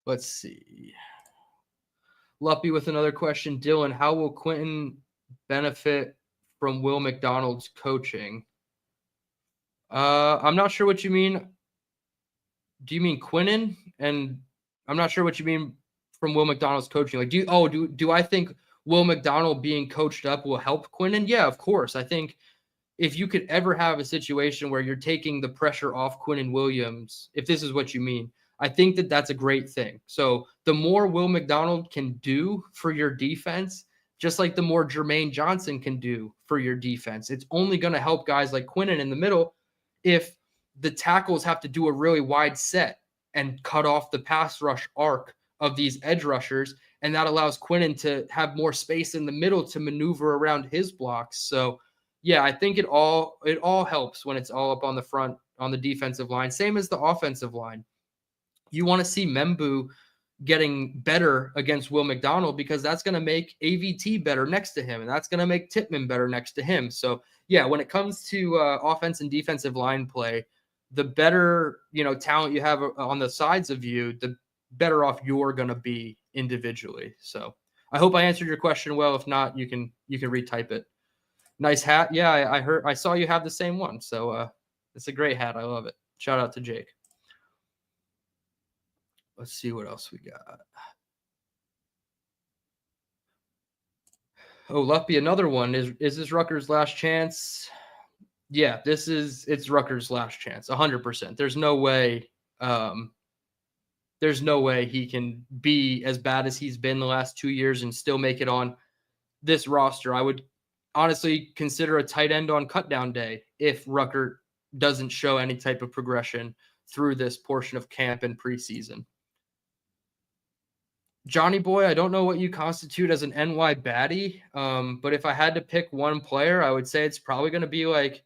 Let's see. Luppy with another question. Dylan, how will Quentin benefit from Will McDonald's coaching? I'm not sure what you mean. Do you mean Quentin? And I'm not sure what you mean from Will McDonald's coaching. Like, do I think Will McDonald being coached up will help Quentin? Yeah, of course. I think if you could ever have a situation where you're taking the pressure off Quentin Williams, if this is what you mean, I think that that's a great thing. So the more Will McDonald can do for your defense, just like the more Jermaine Johnson can do for your defense, it's only going to help guys like Quentin in the middle if the tackles have to do a really wide set and cut off the pass rush arc of these edge rushers. And that allows Quentin to have more space in the middle to maneuver around his blocks. So yeah, I think it all helps when it's all up on the front on the defensive line, same as the offensive line. You want to see Membu getting better against Will McDonald because that's going to make AVT better next to him, and that's going to make Tippmann better next to him. So yeah, when it comes to offense and defensive line play, the better talent you have on the sides of you, the better off you're going to be individually. So I hope I answered your question well. If not, you can retype it. Nice hat. Yeah, I saw you have the same one. So it's a great hat. I love it. Shout out to Jake. Let's see what else we got. Oh, Luppy, another one. Is this Rutgers' last chance? Yeah, it's Rutgers' last chance, 100%. There's no way he can be as bad as he's been the last 2 years and still make it on this roster. I would honestly consider a tight end on cutdown day if Rutgers doesn't show any type of progression through this portion of camp and preseason. Johnny Boy, I don't know what you constitute as an NY baddie, but if I had to pick one player, I would say it's probably going to be like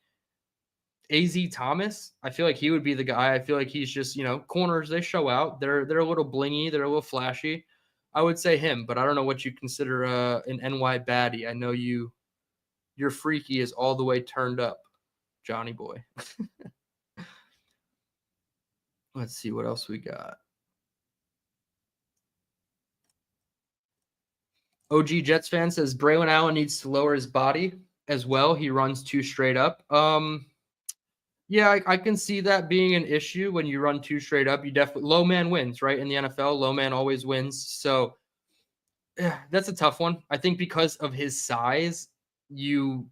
AZ Thomas. I feel like he would be the guy. I feel like he's just, corners, they show out. They're a little blingy. They're a little flashy. I would say him, but I don't know what you consider an NY baddie. I know your freaky is all the way turned up, Johnny Boy. Let's see what else we got. OG Jets fan says Braylon Allen needs to lower his body as well. He runs too straight up. Yeah, I can see that being an issue when you run too straight up. You definitely low man wins, right? In the NFL, low man always wins. So that's a tough one. I think because of his size, you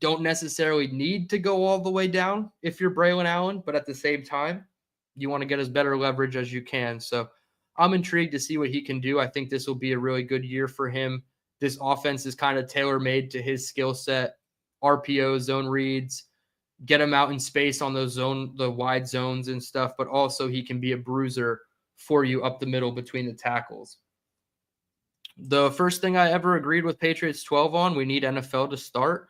don't necessarily need to go all the way down if you're Braylon Allen, but at the same time, you want to get as better leverage as you can. So I'm intrigued to see what he can do. I think this will be a really good year for him. This offense is kind of tailor-made to his skill set, RPO, zone reads, get him out in space on the wide zones and stuff, but also he can be a bruiser for you up the middle between the tackles. The first thing I ever agreed with Patriots 12 on, we need NFL to start.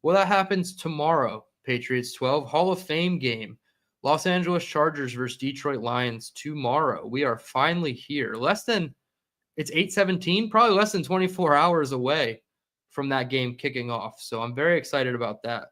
Well, that happens tomorrow. Patriots 12, Hall of Fame game. Los Angeles Chargers versus Detroit Lions tomorrow. We are finally here. It's 8:17, probably less than 24 hours away from that game kicking off. So I'm very excited about that.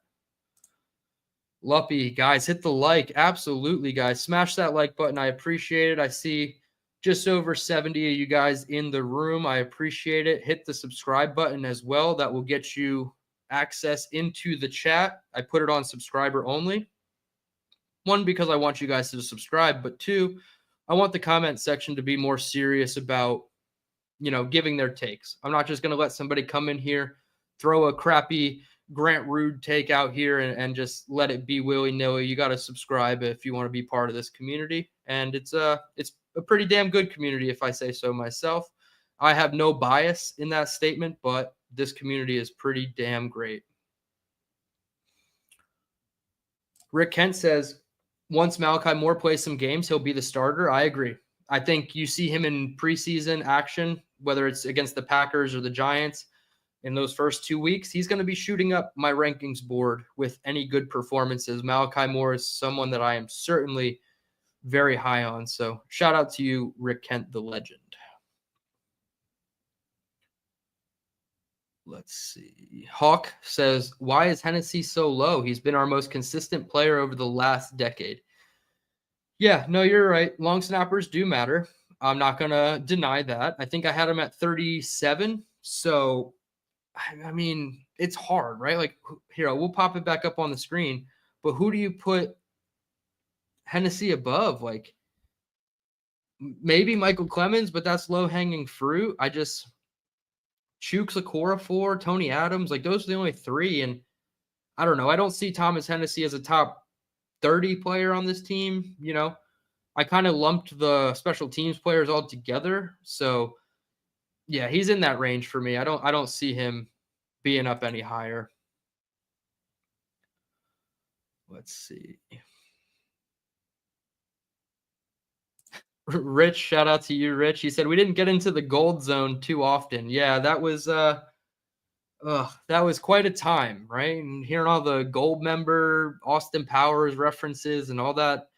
Luppy, guys, hit the like. Absolutely, guys. Smash that like button. I appreciate it. I see just over 70 of you guys in the room. I appreciate it. Hit the subscribe button as well. That will get you access into the chat. I put it on subscriber only. One, because I want you guys to subscribe, but two, I want the comment section to be more serious about, giving their takes. I'm not just going to let somebody come in here, throw a crappy Grant Rude take out here and just let it be willy-nilly. You got to subscribe if you want to be part of this community. And it's a pretty damn good community, if I say so myself. I have no bias in that statement, but this community is pretty damn great. Rick Kent says, once Malachi Moore plays some games, he'll be the starter. I agree. I think you see him in preseason action, whether it's against the Packers or the Giants in those first 2 weeks. He's going to be shooting up my rankings board with any good performances. Malachi Moore is someone that I am certainly very high on. So shout out to you, Rick Kent, the legend. Let's see. Hawk says, why is Hennessy so low? He's been our most consistent player over the last decade. Yeah, no, you're right. Long snappers do matter. I'm not going to deny that. I think I had him at 37. So, I mean, it's hard, right? Like, here, we'll pop it back up on the screen. But who do you put Hennessy above? Like, maybe Michael Clemens, but that's low-hanging fruit. Chooks Okorafor, Tony Adams, like those are the only three. And I don't know. I don't see Thomas Hennessy as a top 30 player on this team. I kind of lumped the special teams players all together. So yeah, he's in that range for me. I don't see him being up any higher. Let's see. Rich, shout out to you, Rich. He said we didn't get into the gold zone too often. Yeah, that was quite a time, right? And hearing all the gold member Austin Powers references and all that,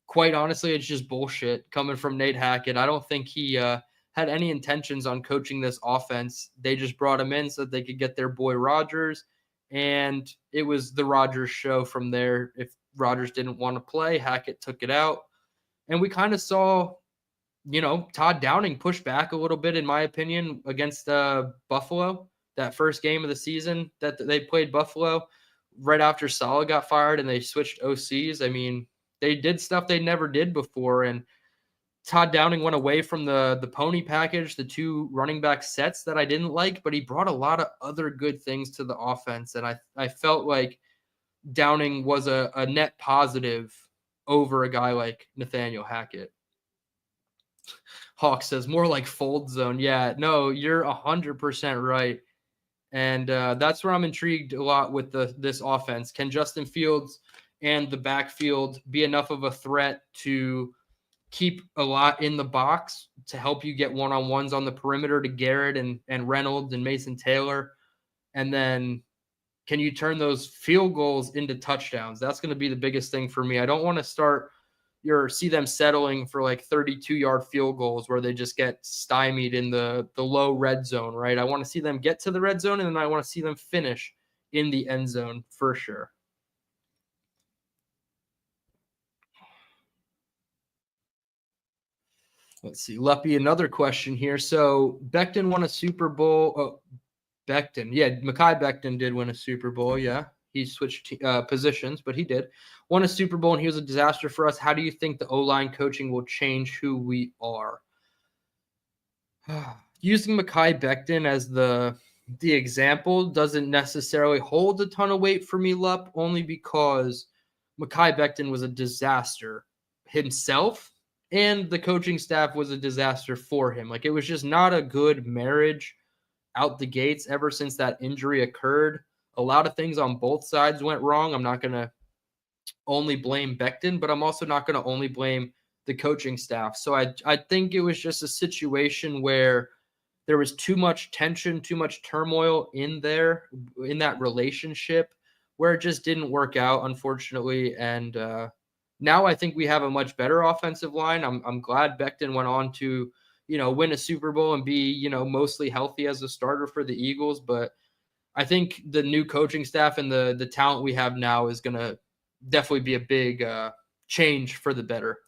quite honestly, it's just bullshit coming from Nate Hackett. I don't think he had any intentions on coaching this offense. They just brought him in so that they could get their boy Rodgers, and it was the Rodgers show from there. If Rodgers didn't want to play, Hackett took it out. And we kind of saw, Todd Downing push back a little bit, in my opinion, against Buffalo. That first game of the season that they played Buffalo right after Saleh got fired and they switched OCs. I mean, they did stuff they never did before. And Todd Downing went away from the pony package, the two running back sets that I didn't like, but he brought a lot of other good things to the offense. And I felt like Downing was a net positive over a guy like Nathaniel Hackett. Hawk says, more like fold zone. Yeah, no, you're 100% right. And that's where I'm intrigued a lot with this offense. Can Justin Fields and the backfield be enough of a threat to keep a lot in the box to help you get one-on-ones on the perimeter to Garrett and Reynolds and Mason Taylor? And then can you turn those field goals into touchdowns? That's going to be the biggest thing for me. I don't want to see them settling for like 32-yard field goals where they just get stymied in the low red zone, right? I want to see them get to the red zone, and then I want to see them finish in the end zone for sure. Let's see. Luppy, another question here. So Becton won a Super Bowl. Oh, Becton. Yeah, Mekhi Becton did win a Super Bowl. Yeah, he switched positions, but he did. Won a Super Bowl, and he was a disaster for us. How do you think the O-line coaching will change who we are? Using Mekhi Becton as the example doesn't necessarily hold a ton of weight for me, Lupp, only because Mekhi Becton was a disaster himself, and the coaching staff was a disaster for him. Like, it was just not a good marriage out the gates ever since that injury occurred. A lot of things on both sides went wrong. I'm not going to only blame Becton, but I'm also not going to only blame the coaching staff. So I think it was just a situation where there was too much tension, too much turmoil in that relationship, where it just didn't work out, unfortunately. And now I think we have a much better offensive line. I'm glad Becton went on to, win a Super Bowl and be, mostly healthy as a starter for the Eagles. But I think the new coaching staff and the talent we have now is going to definitely be a big change for the better.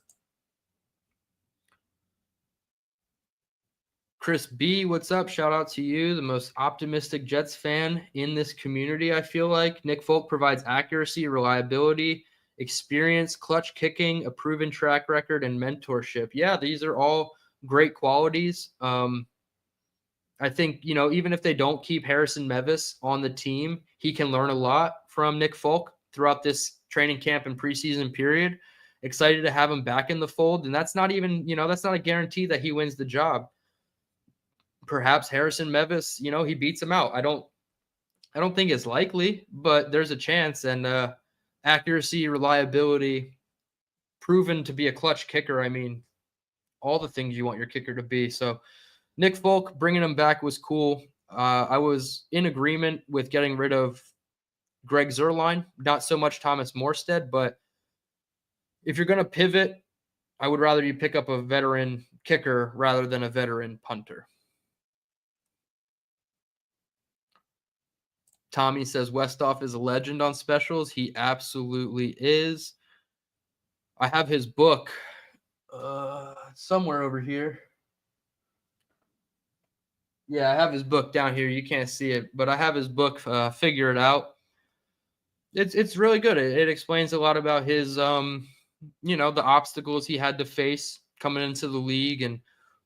Chris B, what's up? Shout out to you, the most optimistic Jets fan in this community, I feel like. Nick Folk provides accuracy, reliability, experience, clutch kicking, a proven track record, and mentorship. Yeah, these are all great qualities. I think, even if they don't keep Harrison Mevis on the team, he can learn a lot from Nick Folk throughout this training camp and preseason period. Excited to have him back in the fold. And that's not even, that's not a guarantee that he wins the job. Perhaps Harrison Mevis, he beats him out. I don't think it's likely, but there's a chance. And accuracy, reliability, proven to be a clutch kicker. I mean, all the things you want your kicker to be. So Nick Folk, bringing him back was cool. I was in agreement with getting rid of Greg Zuerlein, not so much Thomas Morstead, but if you're going to pivot, I would rather you pick up a veteran kicker rather than a veteran punter. Tommy says Westhoff is a legend on specials. He absolutely is. I have his book somewhere over here. Yeah, I have his book down here. You can't see it, but I have his book, Figure It Out. It's really good. It explains a lot about his, the obstacles he had to face coming into the league and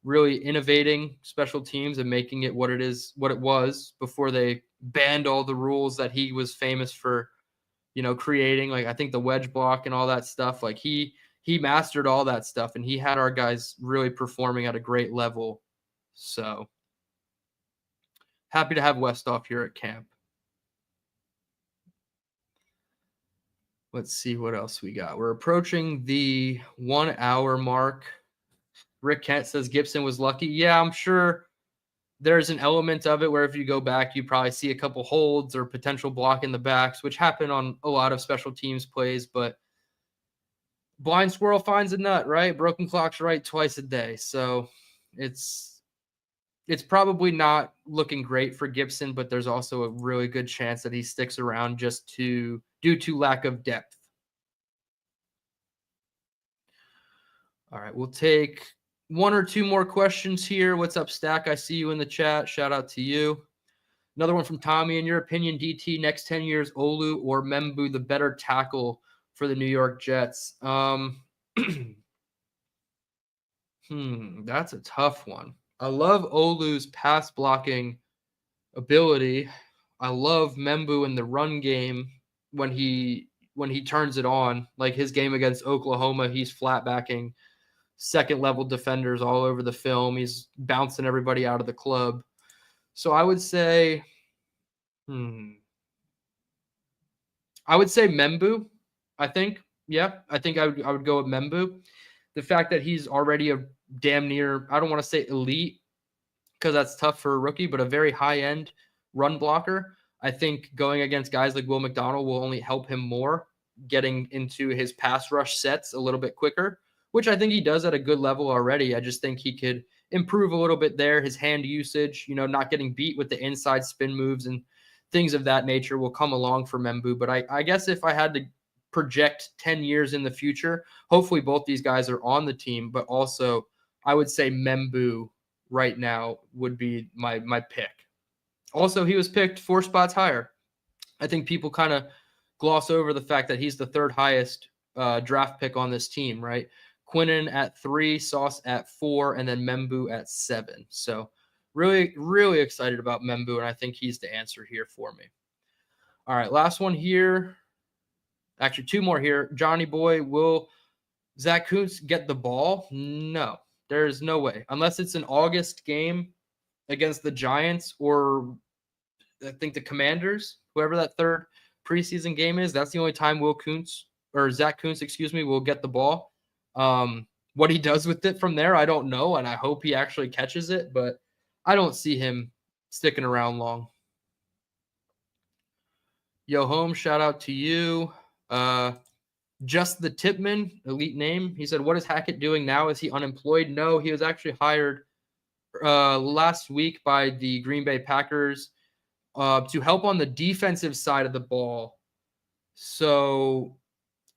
really innovating special teams and making it what it was before they banned all the rules that he was famous for, creating. Like, I think the wedge block and all that stuff. Like, he mastered all that stuff, and he had our guys really performing at a great level. So happy to have Westhoff here at camp. Let's see what else we got. We're approaching the 1 hour mark. Rick Kent says Gibson was lucky. Yeah, I'm sure there's an element of it where if you go back, you probably see a couple holds or potential block in the backs, which happen on a lot of special teams plays. But blind squirrel finds a nut, right? Broken clock's right twice a day. So it's probably not looking great for Gibson, but there's also a really good chance that he sticks around just due to lack of depth. All right, we'll take one or two more questions here. What's up, Stack? I see you in the chat. Shout out to you. Another one from Tommy. In your opinion, DT, next 10 years, Olu or Membu, the better tackle for the New York Jets? That's a tough one. I love Olu's pass blocking ability. I love Membu in the run game when he turns it on. Like his game against Oklahoma, he's flat backing second level defenders all over the film. He's bouncing everybody out of the club. So I would say Membu, I think. Yeah, I think I would go with Membu. The fact that he's already a damn near, I don't want to say elite because that's tough for a rookie, but a very high-end run blocker. I think going against guys like Will McDonald will only help him more, getting into his pass rush sets a little bit quicker, which I think he does at a good level already. I just think he could improve a little bit there. His hand usage, not getting beat with the inside spin moves and things of that nature will come along for Membu. But I guess if I had to project 10 years in the future, hopefully both these guys are on the team, but also I would say Membu right now would be my pick. Also, he was picked 4 spots higher. I think people kind of gloss over the fact that he's the third highest draft pick on this team, right? Quinnen at 3, Sauce at 4, and then Membu at 7. So really, really excited about Membu, and I think he's the answer here for me. All right, last one here. Actually, 2 more here. Johnny Boy, will Zach Kuntz get the ball? No, there's no way. Unless it's an August game against the Giants or I think the Commanders, whoever that third preseason game is, that's the only time Zach Kuntz, will get the ball. What he does with it from there, I don't know, and I hope he actually catches it, but I don't see him sticking around long. Yo, home, shout out to you. Just the Tipman, elite name. He said, "What is Hackett doing now? Is he unemployed?" No, he was actually hired last week by the Green Bay Packers to help on the defensive side of the ball. So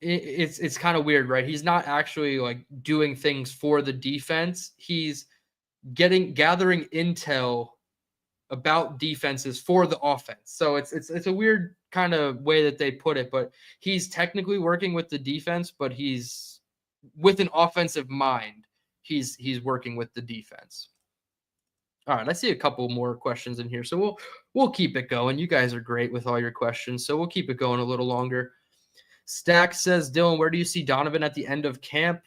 it's kind of weird, right? He's not actually like doing things for the defense. He's gathering intel about defenses for the offense. So it's a weird kind of way that they put it, but he's technically working with the defense, but he's with an offensive mind. He's working with the defense. All right, I see a couple more questions in here, so we'll keep it going. You guys are great with all your questions, so we'll keep it going a little longer. Stack says, Dylan, where do you see Donovan at the end of camp?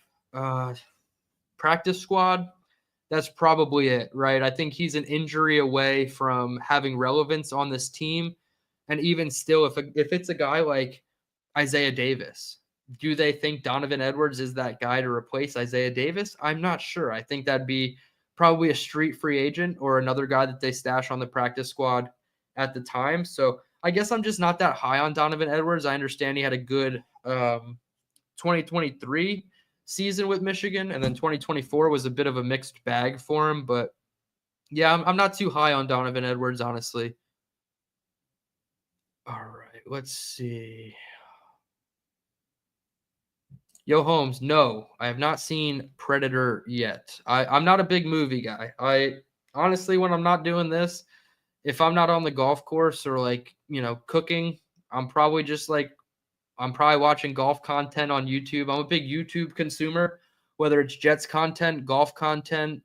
Practice squad. That's probably it, right? I think he's an injury away from having relevance on this team. And even still, if it's a guy like Isaiah Davis, do they think Donovan Edwards is that guy to replace Isaiah Davis? I'm not sure. I think that'd be probably a street free agent or another guy that they stash on the practice squad at the time. So I guess I'm just not that high on Donovan Edwards. I understand he had a good 2023 season with Michigan, and then 2024 was a bit of a mixed bag for him. But yeah, I'm not too high on Donovan Edwards, honestly. All right, let's see. Yo, Holmes, no, I have not seen Predator yet. I'm not a big movie guy. I honestly, when I'm not doing this, if I'm not on the golf course or like, cooking, I'm probably watching golf content on YouTube. I'm a big YouTube consumer, whether it's Jets content, golf content,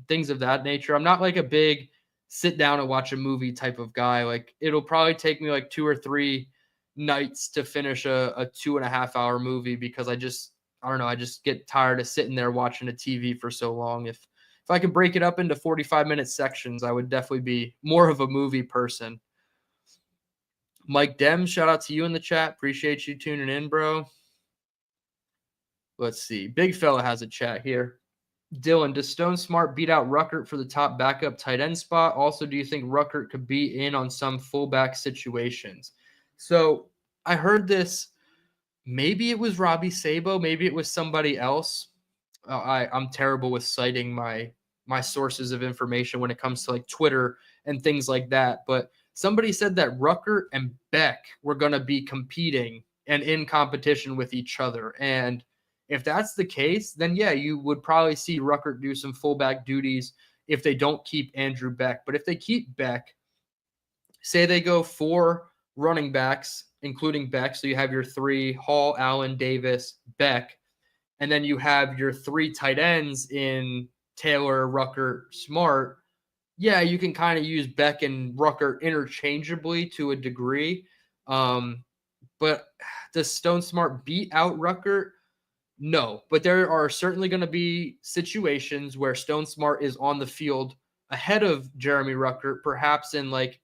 things of that nature. I'm not like a big sit down and watch a movie type of guy. Like it'll probably take me like 2 or 3 nights to finish a 2.5 hour movie because I don't know. I just get tired of sitting there watching a TV for so long. If I could break it up into 45-minute sections, I would definitely be more of a movie person. Mike Dem, shout out to you in the chat. Appreciate you tuning in, bro. Let's see. Big fella has a chat here. Dylan, does Stone Smart beat out Ruckert for the top backup tight end spot? Also, do you think Ruckert could be in on some fullback situations? So I heard this. Maybe it was Robbie Sabo. Maybe it was somebody else. I'm terrible with citing my sources of information when it comes to like Twitter and things like that. But somebody said that Ruckert and Beck were going to be competing and in competition with each other. And if that's the case, then yeah, you would probably see Ruckert do some fullback duties if they don't keep Andrew Beck. But if they keep Beck, say they go 4 running backs, including Beck, so you have your 3, Hall, Allen, Davis, Beck, and then you have your 3 tight ends in Taylor, Ruckert, Smart. Yeah, you can kind of use Beck and Ruckert interchangeably to a degree. But does Stone Smart beat out Ruckert? No, but there are certainly going to be situations where Stone Smart is on the field ahead of Jeremy Ruckert, perhaps in like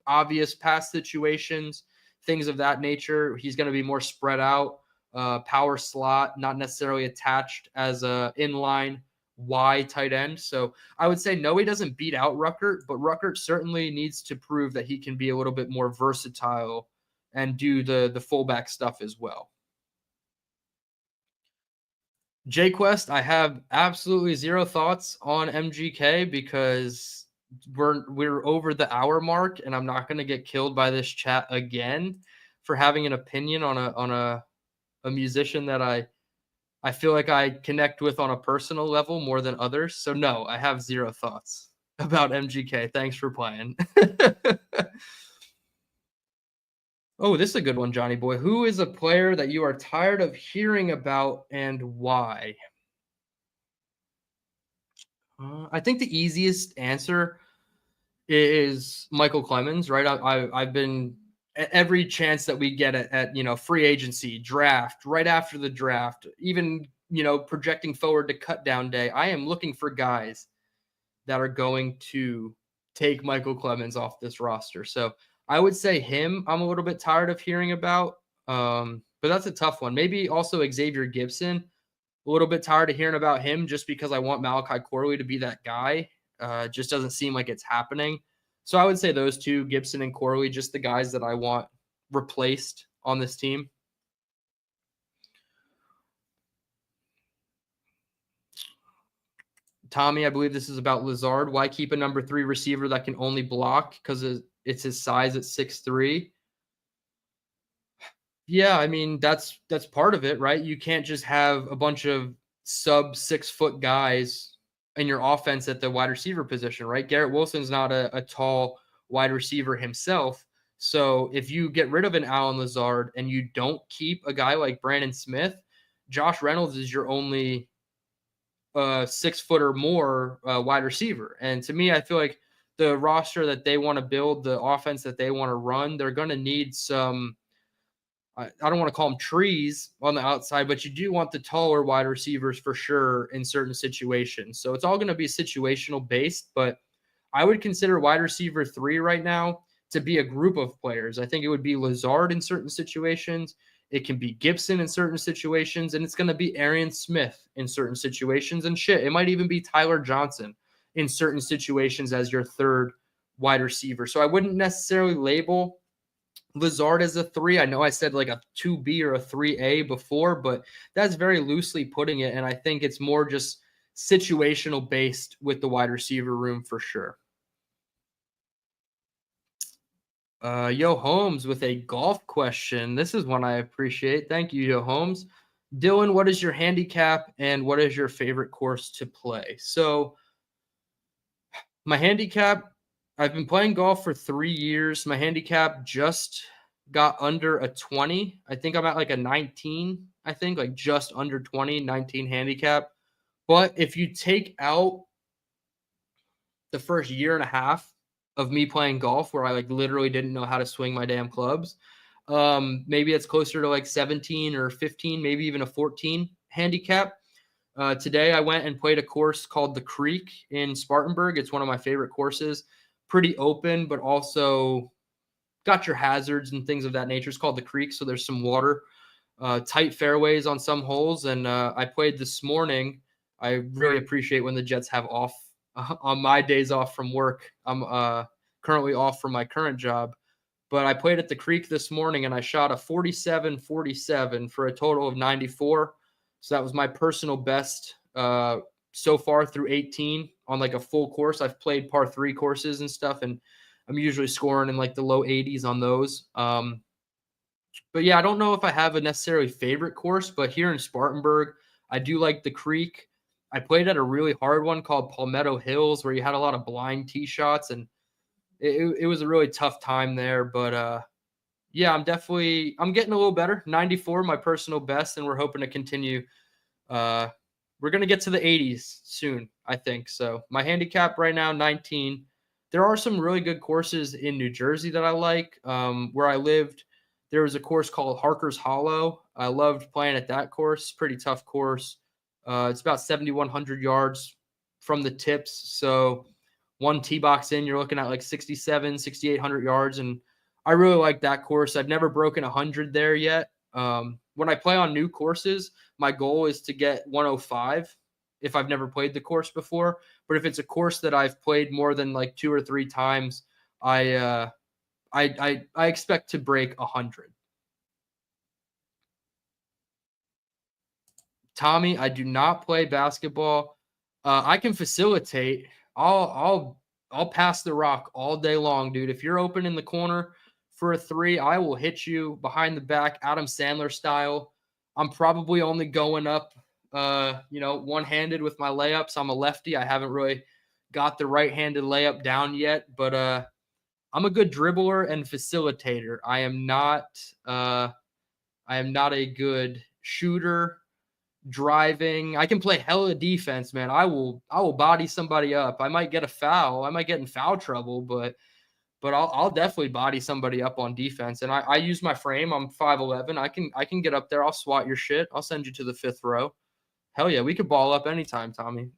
obvious pass situations, things of that nature. He's going to be more spread out, power slot, not necessarily attached as a inline Y tight end. So I would say no, he doesn't beat out Ruckert, but Ruckert certainly needs to prove that he can be a little bit more versatile and do the fullback stuff as well. J-Quest, I have absolutely zero thoughts on MGK because we're over the hour mark, and I'm not going to get killed by this chat again for having an opinion on a musician that I feel like I connect with on a personal level more than others. So no, I have zero thoughts about MGK. Thanks for playing. Oh, this is a good one, Johnny boy. Who is a player that you are tired of hearing about and why? I think the easiest answer is Michael Clemens, right? I've been every chance that we get at free agency, draft, right after the draft, even projecting forward to cut down day. I am looking for guys that are going to take Michael Clemens off this roster. So I would say him. I'm a little bit tired of hearing about, but that's a tough one. Maybe also Xavier Gibson. a little bit tired of hearing about him just because I want Malachi Corley to be that guy. Just doesn't seem like it's happening. So I would say those two, Gibson and Corley, just the guys that I want replaced on this team. Tommy, I believe this is about Lazard. Why keep a number 3 receiver that can only block because it's his size at 6'3"? Yeah, I mean that's part of it, right? You can't just have a bunch of sub 6 foot guys in your offense at the wide receiver position, right? Garrett Wilson's not a tall wide receiver himself. So if you get rid of an Allen Lazard and you don't keep a guy like Brandon Smith, Josh Reynolds is your only 6 foot or more wide receiver. And to me, I feel like the roster that they want to build, the offense that they want to run, they're going to need some. I don't want to call them trees on the outside, but you do want the taller wide receivers for sure in certain situations. So it's all going to be situational based, but I would consider wide receiver 3 right now to be a group of players. I think it would be Lazard in certain situations. It can be Gibson in certain situations, and it's going to be Arian Smith in certain situations. And shit, it might even be Tyler Johnson in certain situations as your third wide receiver. So I wouldn't necessarily label Lazard as a 3. I know I said like a 2B or a 3A before, but that's very loosely putting it. And I think it's more just situational based with the wide receiver room for sure. Yo Holmes with a golf question. This is one I appreciate. Thank you, Yo Holmes. Dylan, what is your handicap and what is your favorite course to play? So my handicap, I've been playing golf for 3 years. My handicap just got under a 20. I think I'm at like a 19, I think like just under 20, 19 handicap. But if you take out the first year and a half of me playing golf where I like literally didn't know how to swing my damn clubs, maybe it's closer to like 17 or 15, maybe even a 14 handicap. Today I went and played a course called the Creek in Spartanburg. It's one of my favorite courses. Pretty open, but also got your hazards and things of that nature. It's called the Creek, so there's some water, tight fairways on some holes. And I played this morning. I really appreciate when the Jets have off on my days off from work. I'm currently off from my current job. But I played at the Creek this morning, and I shot a 47-47 for a total of 94. So that was my personal best so far through 18 on like a full course. I've played par 3 courses and stuff, and I'm usually scoring in like the low 80s on those. But yeah, I don't know if I have a necessarily favorite course, but here in Spartanburg, I do like the Creek. I played at a really hard one called Palmetto Hills where you had a lot of blind tee shots, and it was a really tough time there. But yeah, I'm getting a little better. 94, my personal best, and we're hoping to continue. We're going to get to the 80s soon, I think. So my handicap right now, 19. There are some really good courses in New Jersey that I like. Where I lived, there was a course called Harker's Hollow. I loved playing at that course. Pretty tough course. It's about 7,100 yards from the tips. So one tee box in, you're looking at like 6,800 yards. And I really like that course. I've never broken 100 there yet. When I play on new courses, my goal is to get 105 if I've never played the course before. But if it's a course that I've played more than like 2 or 3 times, I expect to break 100. Tommy, I do not play basketball. I can facilitate. I'll pass the rock all day long, dude. If you're open in the corner for a 3, I will hit you behind the back, Adam Sandler style. I'm probably only going up, one-handed with my layups. I'm a lefty. I haven't really got the right-handed layup down yet, but I'm a good dribbler and facilitator. I am not a good shooter. Driving, I can play hella defense, man. I will body somebody up. I might get a foul. I might get in foul trouble, but I'll definitely body somebody up on defense. And I use my frame. I'm 5'11". I can get up there. I'll swat your shit. I'll send you to the 5th row. Hell yeah, we could ball up anytime, Tommy.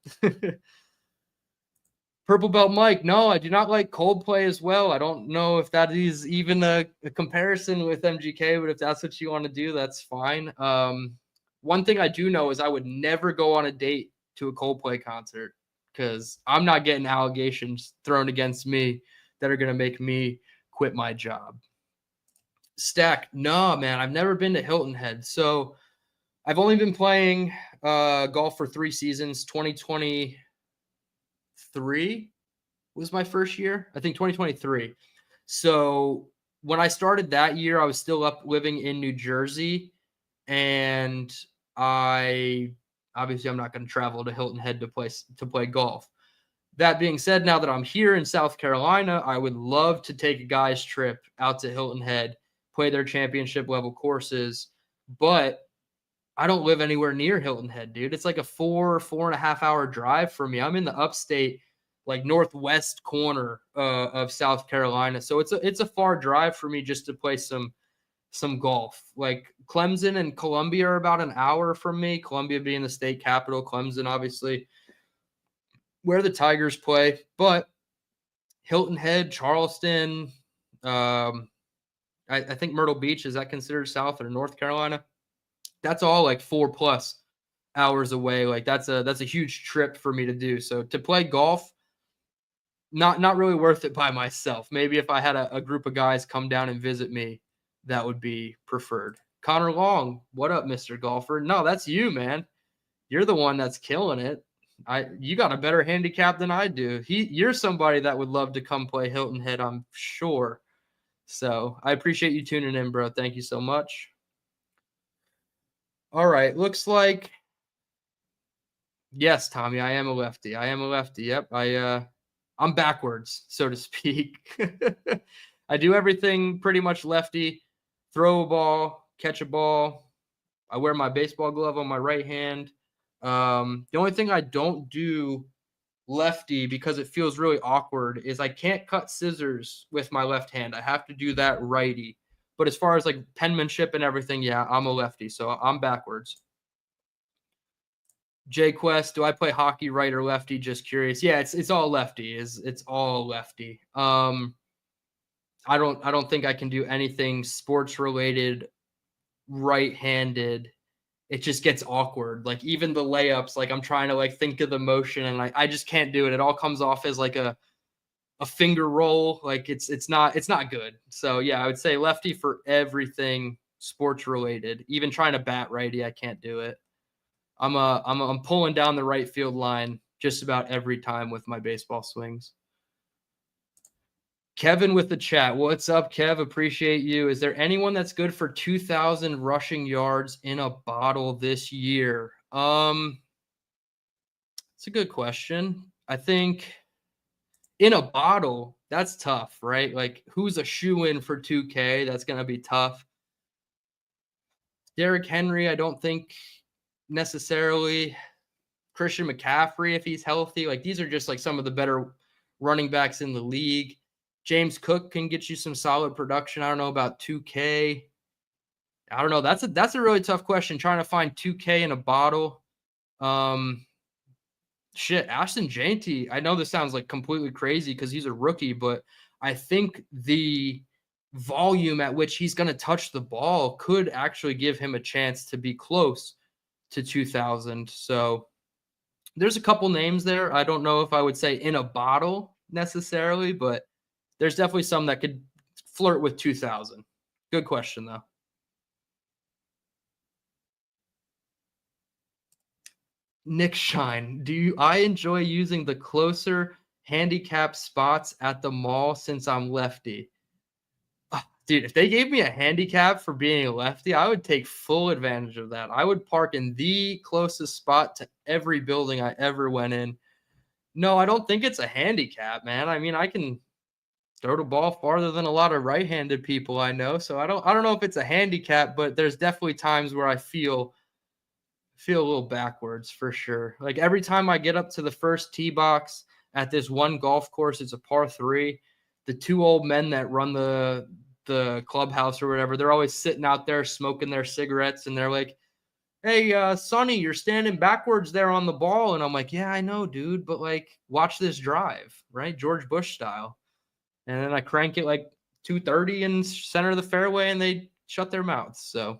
Purple Belt Mike, no, I do not like Coldplay as well. I don't know if that is even a comparison with MGK, but if that's what you want to do, that's fine. One thing I do know is I would never go on a date to a Coldplay concert because I'm not getting allegations thrown against me that are going to make me quit my job. Stack, no, man, I've never been to Hilton Head. So I've only been playing golf for 3 seasons. 2023 was my first year. I think 2023. So when I started that year, I was still up living in New Jersey, and I'm not going to travel to Hilton Head to play golf. That being said, now that I'm here in South Carolina, I would love to take a guy's trip out to Hilton Head, play their championship level courses, but I don't live anywhere near Hilton Head, dude. It's like a 4.5 hour drive for me. I'm in the upstate, like northwest corner of South Carolina, so it's a far drive for me just to play some golf. Like Clemson and Columbia are about an hour from me. Columbia being the state capital, Clemson obviously where the Tigers play, but Hilton Head, Charleston, I think Myrtle Beach, is that considered South or North Carolina? That's all like 4+ hours away. Like that's a huge trip for me to do. So to play golf, not really worth it by myself. Maybe if I had a group of guys come down and visit me, that would be preferred. Connor Long, what up, Mr. Golfer? No, that's you, man. You're the one that's killing it. You got a better handicap than I do. You're somebody that would love to come play Hilton Head, I'm sure. So I appreciate you tuning in, bro. Thank you so much. All right, looks like yes, Tommy, I am a lefty. Yep, I'm backwards, so to speak. I do everything pretty much lefty. Throw a ball, catch a ball. I wear my baseball glove on my right hand. The only thing I don't do lefty because it feels really awkward is I can't cut scissors with my left hand. I have to do that righty. But as far as like penmanship and everything, yeah, I'm a lefty, so I'm backwards. J Quest, do I play hockey right or lefty? Just curious. Yeah, it's all lefty. It's all lefty. I don't think I can do anything sports related right-handed. It just gets awkward. Like even the layups, like I'm trying to like think of the motion and I just can't do it. It all comes off as like a finger roll. Like it's not good. So yeah, I would say lefty for everything sports related. Even trying to bat righty, I can't do it. I'm pulling down the right field line just about every time with my baseball swings. Kevin with the chat. What's up, Kev? Appreciate you. Is there anyone that's good for 2,000 rushing yards in a bottle this year? It's a good question. I think in a bottle, that's tough, right? Like who's a shoe-in for 2K? That's going to be tough. Derrick Henry, I don't think necessarily. Christian McCaffrey, if he's healthy. Like these are just like some of the better running backs in the league. James Cook can get you some solid production. I don't know about 2K. I don't know. That's a really tough question, trying to find 2K in a bottle. Ashton Janty. I know this sounds like completely crazy because he's a rookie, but I think the volume at which he's going to touch the ball could actually give him a chance to be close to 2,000. So there's a couple names there. I don't know if I would say in a bottle necessarily, but there's definitely some that could flirt with 2,000. Good question, though. Nick Shine, I enjoy using the closer handicap spots at the mall since I'm lefty. Dude, if they gave me a handicap for being a lefty, I would take full advantage of that. I would park in the closest spot to every building I ever went in. No, I don't think it's a handicap, man. I mean, I can throw the ball farther than a lot of right-handed people I know. So I don't know if it's a handicap, but there's definitely times where I feel a little backwards for sure. Like every time I get up to the first tee box at this one golf course, it's a par 3. The two old men that run the clubhouse or whatever, they're always sitting out there smoking their cigarettes, and they're like, "Hey, Sonny, you're standing backwards there on the ball." And I'm like, "Yeah, I know, dude, but like, watch this drive, right? George Bush style." And then I crank it like 230 in center of the fairway, and they shut their mouths. So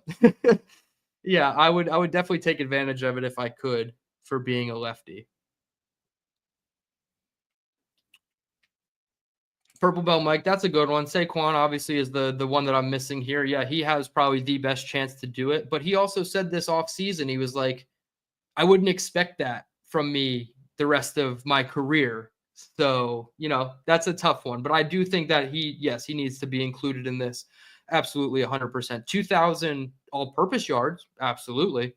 Yeah, I would definitely take advantage of it if I could for being a lefty. Purple Belt Mike, that's a good one. Saquon obviously is the one that I'm missing here. Yeah, he has probably the best chance to do it. But he also said this offseason, he was like, I wouldn't expect that from me the rest of my career. So, that's a tough one. But I do think that he needs to be included in this. Absolutely 100%. 2,000 all-purpose yards. Absolutely.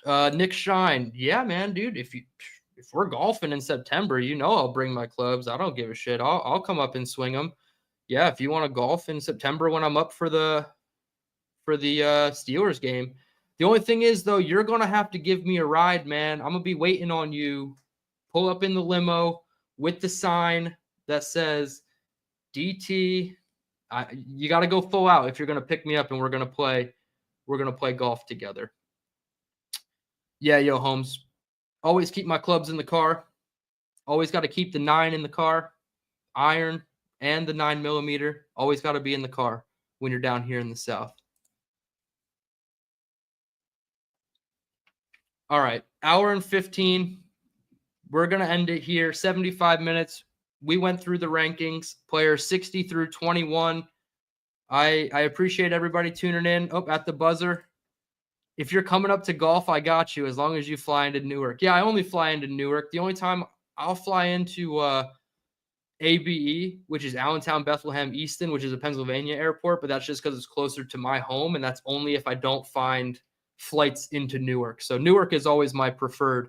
Nick Shine. Yeah, man, dude. If we're golfing in September, I'll bring my clubs. I don't give a shit. I'll come up and swing them. Yeah, if you want to golf in September when I'm up for the Steelers game. The only thing is, though, you're going to have to give me a ride, man. I'm going to be waiting on you. Pull up in the limo with the sign that says DT. You got to go full out if you're going to pick me up and we're going to play golf together. Yeah, yo, Holmes. Always keep my clubs in the car. Always got to keep the 9 in the car. Iron and the 9mm. Always got to be in the car when you're down here in the South. All right, hour and 15. We're going to end it here. 75 minutes. We went through the rankings. Players 60 through 21. I appreciate everybody tuning in. Oh, at the buzzer. If you're coming up to golf, I got you as long as you fly into Newark. Yeah, I only fly into Newark. The only time I'll fly into ABE, which is Allentown, Bethlehem, Easton, which is a Pennsylvania airport, but that's just because it's closer to my home, and that's only if I don't find flights into Newark. So Newark is always my preferred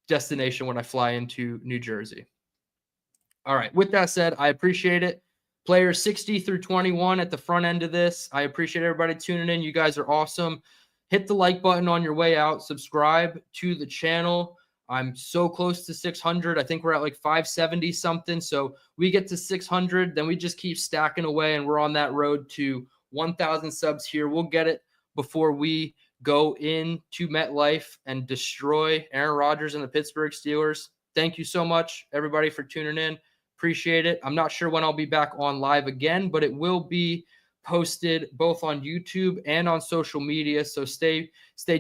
destination when I fly into New Jersey. All right. With that said, I appreciate it. Players 60 through 21 at the front end of this. I appreciate everybody tuning in. You guys are awesome. Hit the like button on your way out. Subscribe to the channel. I'm so close to 600. I think we're at like 570 something. So we get to 600, then we just keep stacking away, and we're on that road to 1,000 subs here. We'll get it before we go into MetLife and destroy Aaron Rodgers and the Pittsburgh Steelers. Thank you so much, everybody, for tuning in. Appreciate it. I'm not sure when I'll be back on live again, but it will be posted both on YouTube and on social media. So stay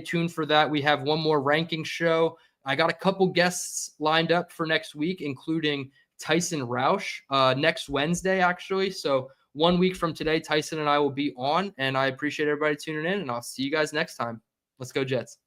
tuned for that. We have one more ranking show. I got a couple guests lined up for next week, including Tyson Roush next Wednesday, actually. So 1 week from today, Tyson and I will be on, and I appreciate everybody tuning in, and I'll see you guys next time. Let's go, Jets.